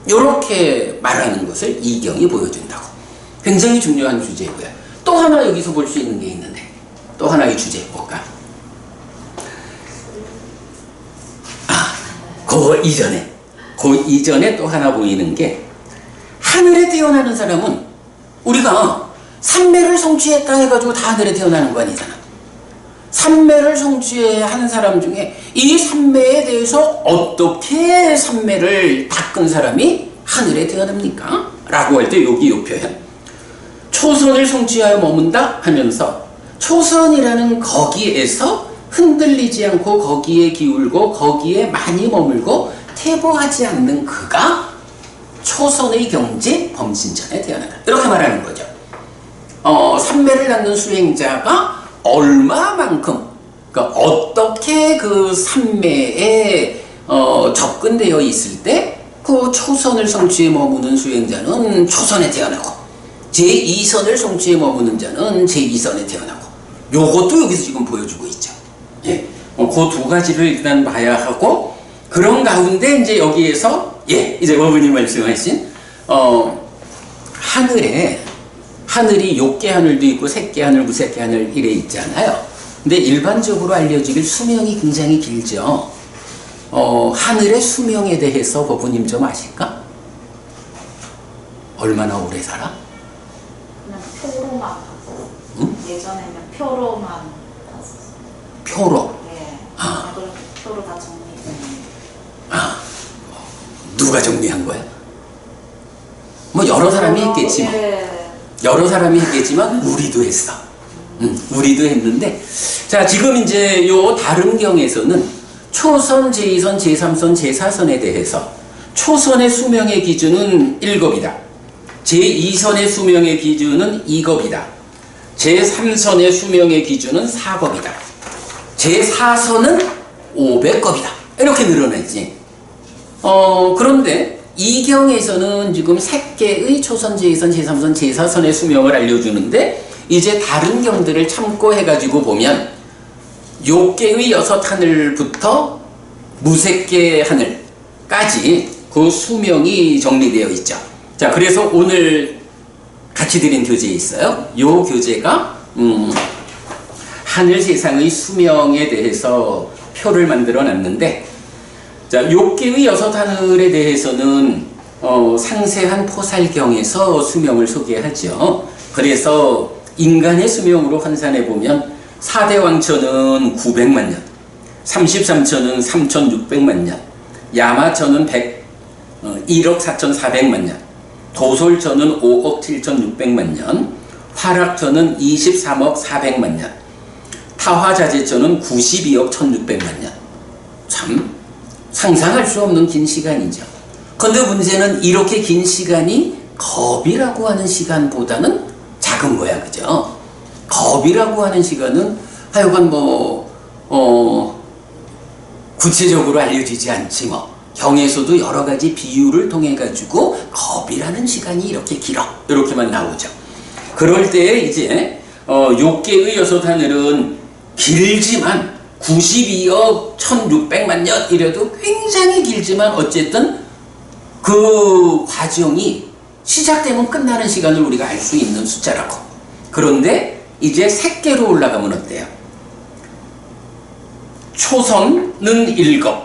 Speaker 1: 이렇게 말하는 것을 이경이 보여준다고. 굉장히 중요한 주제고요. 또 하나 여기서 볼 수 있는 게 있는데, 또 하나의 주제 볼까? 그 이전에 또 하나 보이는 게, 하늘에 태어나는 사람은 우리가 삼매를 성취했다 해가지고 다 하늘에 태어나는 거 아니잖아. 삼매를 성취하는 사람 중에 이 삼매에 대해서 어떻게 삼매를 닦은 사람이 하늘에 태어납니까? 라고 할 때 여기 이 표현, 초선을 성취하여 머문다 하면서 초선이라는 거기에서 흔들리지 않고 거기에 기울고 거기에 많이 머물고 퇴보하지 않는 그가 초선의 경지 범신천에 태어난다. 이렇게 말하는 거죠. 삼매를 닦는 수행자가 얼마만큼, 그러니까 어떻게 그 삼매에 접근되어 있을 때 그 초선을 성취에 머무는 수행자는 초선에 태어나고, 제2선을 성취에 머무는 자는 제2선에 태어나고, 요것도 여기서 지금 보여주고 있죠. 예, 그 두 가지를 일단 봐야 하고, 그런 가운데 이제 여기에서 이제 어머니 말씀하신 하늘이 욕계 하늘도 있고 색계 하늘, 무색계 하늘 이래 있잖아요. 근데 일반적으로 알려지길 수명이 굉장히 길죠. 하늘의 수명에 대해서 법부님 좀 아실까? 얼마나 오래 살아?
Speaker 2: 그냥 표로만 봤어요.
Speaker 1: 응?
Speaker 2: 예전에는 표로만 봤었어요.
Speaker 1: 표로.
Speaker 2: 네.
Speaker 1: 아.
Speaker 2: 그렇게 표로 다 정리돼.
Speaker 1: 누가 정리한 거야? 뭐 여러 사람이 했겠지만,
Speaker 2: 네.
Speaker 1: 여러 사람이 했겠지만 우리도 했어. 우리도 했는데, 자, 지금 이제 요 다른 경에서는 초선, 제2선, 제3선, 제4선에 대해서 초선의 수명의 기준은 1급이다. 제2선의 수명의 기준은 2급이다. 제3선의 수명의 기준은 4급이다. 제4선은 500급이다. 이렇게 늘어나지. 그런데 이 경에서는 지금 3개의 초선, 제2선, 제3선, 제4선의 수명을 알려주는데, 이제 다른 경들을 참고해가지고 보면 6개의 6하늘부터 무색계 하늘까지 그 수명이 정리되어 있죠. 자, 그래서 오늘 같이 드린 교재에 있어요. 요 교재가 하늘 세상의 수명에 대해서 표를 만들어 놨는데, 자, 6개의 6하늘에 대해서는 상세한 포살경에서 수명을 소개하죠. 그래서 인간의 수명으로 환산해 보면 4대 왕처는 900만 년, 33처는 3600만 년, 야마처는 1억 4400만 년, 도솔처는 5억 7600만 년, 화락처는 23억 400만 년, 타화자재처는 92억 1600만 년. 참 상상할 수 없는 긴 시간이죠. 그런데 문제는 이렇게 긴 시간이 겁이라고 하는 시간보다는 작은 거야, 그죠? 겁이라고 하는 시간은 하여간 구체적으로 알려지지 않지 뭐. 경에서도 여러 가지 비유를 통해 가지고 겁이라는 시간이 이렇게 길어, 이렇게만 나오죠. 그럴 때 이제 6개의 6하늘은 길지만 92억 1600만 년 이래도 굉장히 길지만 어쨌든 그 과정이 시작되면 끝나는 시간을 우리가 알 수 있는 숫자라고. 그런데 이제 3개로 올라가면 어때요? 초선은 1급,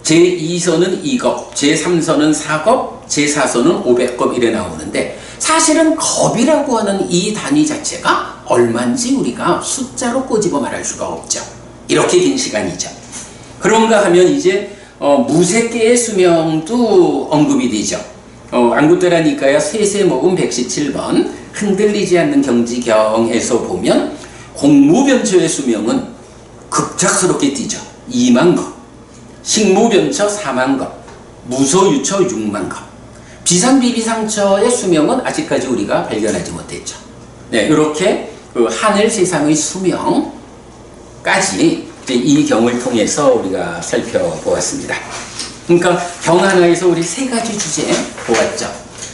Speaker 1: 제2선은 2급, 제3선은 4급, 제4선은 500급 이래 나오는데, 사실은 겁이라고 하는 이 단위 자체가 얼마인지 우리가 숫자로 꼬집어 말할 수가 없죠. 이렇게 긴 시간이죠. 그런가 하면 이제 무색계의 수명도 언급이 되죠. 안구테라니까야 쇠세모음 117번 흔들리지 않는 경지경에서 보면 공무변처의 수명은 급작스럽게 뛰죠. 2만 급, 식무변처 4만 급, 무소유처 6만 급, 비상비비상처의 수명은 아직까지 우리가 발견하지 못했죠. 네, 이렇게 그 하늘 세상의 수명까지 이제 이 경을 통해서 우리가 살펴보았습니다. 그러니까 경 하나에서 우리 3가지 주제 보았죠.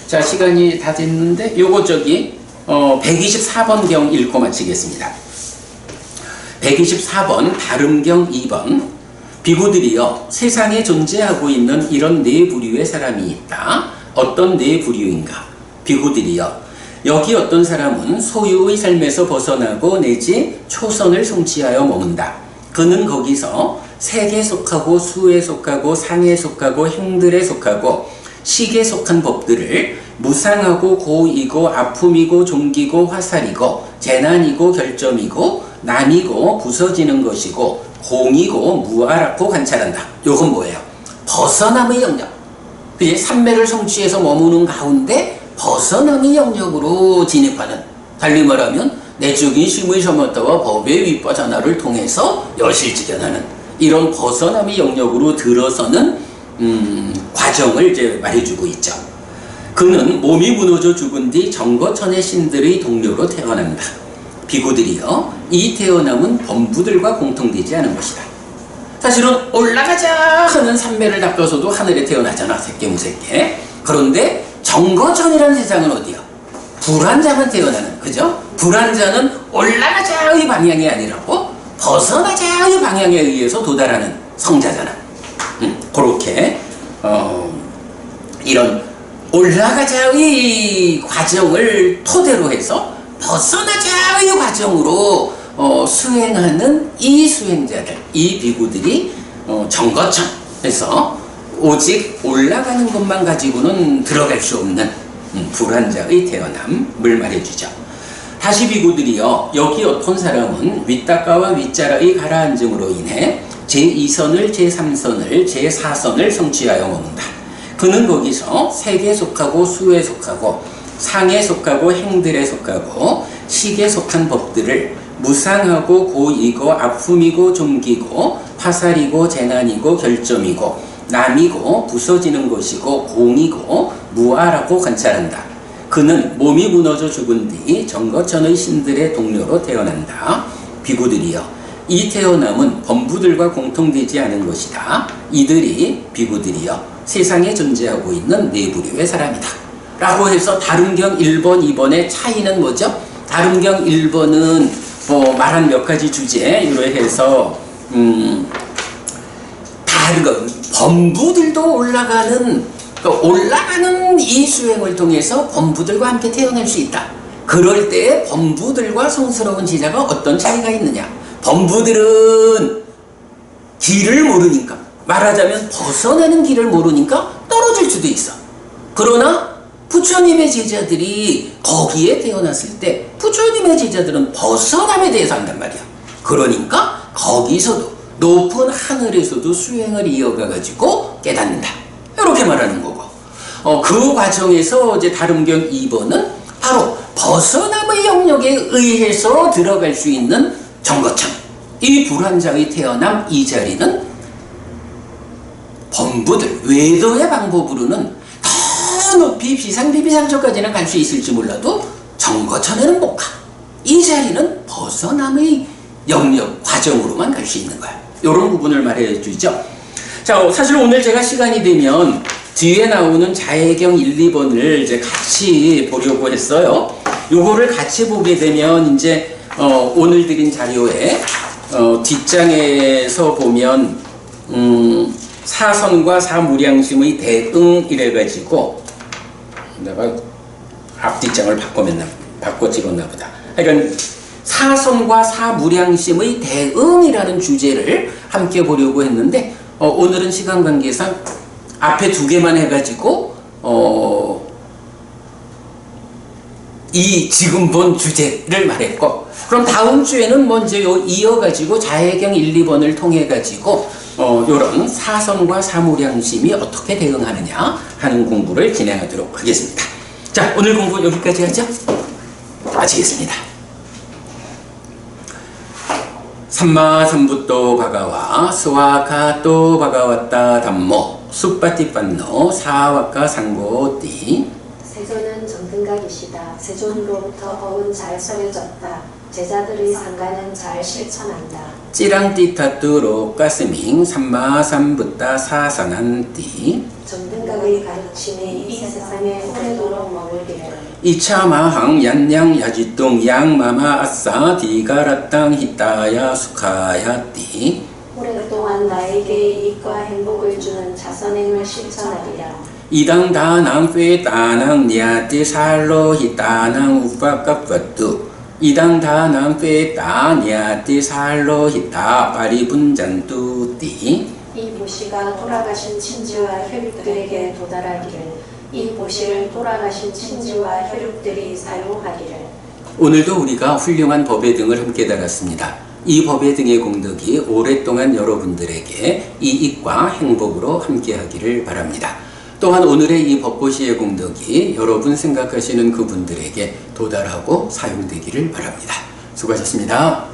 Speaker 1: 자, 시간이 다 됐는데 요거 124번 경 읽고 마치겠습니다. 124번 다름경 2번 비구들이여 세상에 존재하고 있는 이런 4부류의 사람이 있다. 어떤 4부류인가? 비구들이여 여기 어떤 사람은 소유의 삶에서 벗어나고 내지 초선을 성취하여 머문다. 그는 거기서 색에 속하고 수에 속하고 상에 속하고 행들에 속하고 식에 속한 법들을 무상하고 고이고 아픔이고 종기고 화살이고 재난이고 결점이고 남이고 부서지는 것이고 공이고 무아라고 관찰한다. 요건 뭐예요? 벗어남의 영역. 그게 삼매를 성취해서 머무는 가운데 벗어남의 영역으로 진입하는, 달리 말하면 내적인 심의 서머터와 법의 윗바자나를 통해서 여실직현하는 이런 벗어남의 영역으로 들어서는 과정을 이제 말해주고 있죠. 그는 몸이 무너져 죽은 뒤 정거천의 신들의 동료로 태어난다. 비구들이여 이 태어남은 범부들과 공통되지 않은 것이다. 사실은 올라가자 하는 산매를 닦아서도 하늘에 태어나잖아, 새끼무새끼. 그런데 정거천이라는 세상은 어디야? 불안자만 태어나는, 그죠? 불안자는 올라가자의 방향이 아니라고 벗어나자의 방향에 의해서 도달하는 성자잖아. 그렇게 이런 올라가자의 과정을 토대로 해서 벗어나자의 과정으로 수행하는 이 수행자들, 이 비구들이 정거천에서 오직 올라가는 것만 가지고는 들어갈 수 없는 불안자의 태어남을 말해주죠. 다시 비구들이여 여기 어떤 사람은 윗닦아와 윗자라의 가라앉음으로 인해 제2선을 제3선을 제4선을 성취하여 머문다. 그는 거기서 색에 속하고 수에 속하고 상에 속하고 행들에 속하고 식에 속한 법들을 무상하고 고이고 아픔이고 종기고 파살이고 재난이고 결점이고 남이고 부서지는 것이고 공이고 무아라고 관찰한다. 그는 몸이 무너져 죽은 뒤 정거천의 신들의 동료로 태어난다. 비구들이여, 이 태어남은 범부들과 공통되지 않은 것이다. 이들이 비구들이여 세상에 존재하고 있는 네 부류의 사람이다. 라고 해서 다름경 1번, 2번의 차이는 뭐죠? 다름경 1번은 말한 몇 가지 주제로 해서 범부들도 올라가는 이 수행을 통해서 범부들과 함께 태어날 수 있다. 그럴 때 범부들과 성스러운 제자가 어떤 차이가 있느냐? 범부들은 길을 모르니까, 말하자면 벗어나는 길을 모르니까 떨어질 수도 있어. 그러나 부처님의 제자들이 거기에 태어났을 때 부처님의 제자들은 벗어남에 대해서 한단 말이야. 그러니까 거기서도 높은 하늘에서도 수행을 이어가가지고 깨닫는다. 이렇게 말하는 거고, 그 과정에서 이제 다름경 2번은 바로 벗어남의 영역에 의해서 들어갈 수 있는 정거천, 이 불환자의 태어남, 이 자리는 범부들 외도의 방법으로는 더 높이 비상비비상처까지는 갈 수 있을지 몰라도 정거천에는 못 가. 이 자리는 벗어남의 영역 과정으로만 갈 수 있는 거야. 이런 부분을 말해 주죠. 자, 사실 오늘 제가 시간이 되면 뒤에 나오는 자해경 1, 2번을 이제 같이 보려고 했어요. 요거를 같이 보게 되면 이제 오늘 드린 자료에 뒷장에서 보면 사선과 사무량심의 대응 이래가지고 내가 앞뒷장을 바꿔 찍었나 보다. 그러니까 사선과 사무량심의 대응이라는 주제를 함께 보려고 했는데 오늘은 시간 관계상 앞에 두 개만 해가지고 이 지금 본 주제를 말했고, 그럼 다음 주에는 먼저 이어가지고 자해경 1, 2번을 통해가지고 요런 사선과 사무량심이 어떻게 대응하느냐 하는 공부를 진행하도록 하겠습니다. 자, 오늘 공부 여기까지 하죠. 마치겠습니다. 삼마삼부또 바가와 스와카또 바가왔다 담모 숫바티판노 사와카 상고띠.
Speaker 4: 세존은 정등각이시다. 세존으로부터 법은 잘 설려졌다. 제자들의 상가는 잘 실천한다.
Speaker 1: 찌랑띠타뚜로 가스밍 삼마삼부따 사산한띠.
Speaker 4: 정등각의 가르침이 이 세상에 오래도록 머물기를.
Speaker 1: 이차마항 얀양 야지똥 양마마 아싸 디가라땅 히타야 수카야띠.
Speaker 4: 오랫동안 나에게 이익과 행복을 주는 자선행을 실천하리라.
Speaker 1: 이당 다낭 페 다낭 니아띠 살로 히타낭 우파까빠뚜. 이당 다낭 페 다니아띠 살로 히타 파리분잔뚜띠.
Speaker 4: 이 보시가 돌아가신 친지와 혈육들에게 도달하기를. 이 보시를 돌아가신 친지와 혈육들이 사용하기를.
Speaker 1: 오늘도 우리가 훌륭한 법의 등을 함께 달았습니다. 이 법의 등의 공덕이 오랫동안 여러분들에게 이익과 행복으로 함께하기를 바랍니다. 또한 오늘의 이 법보시의 공덕이 여러분 생각하시는 그분들에게 도달하고 사용되기를 바랍니다. 수고하셨습니다.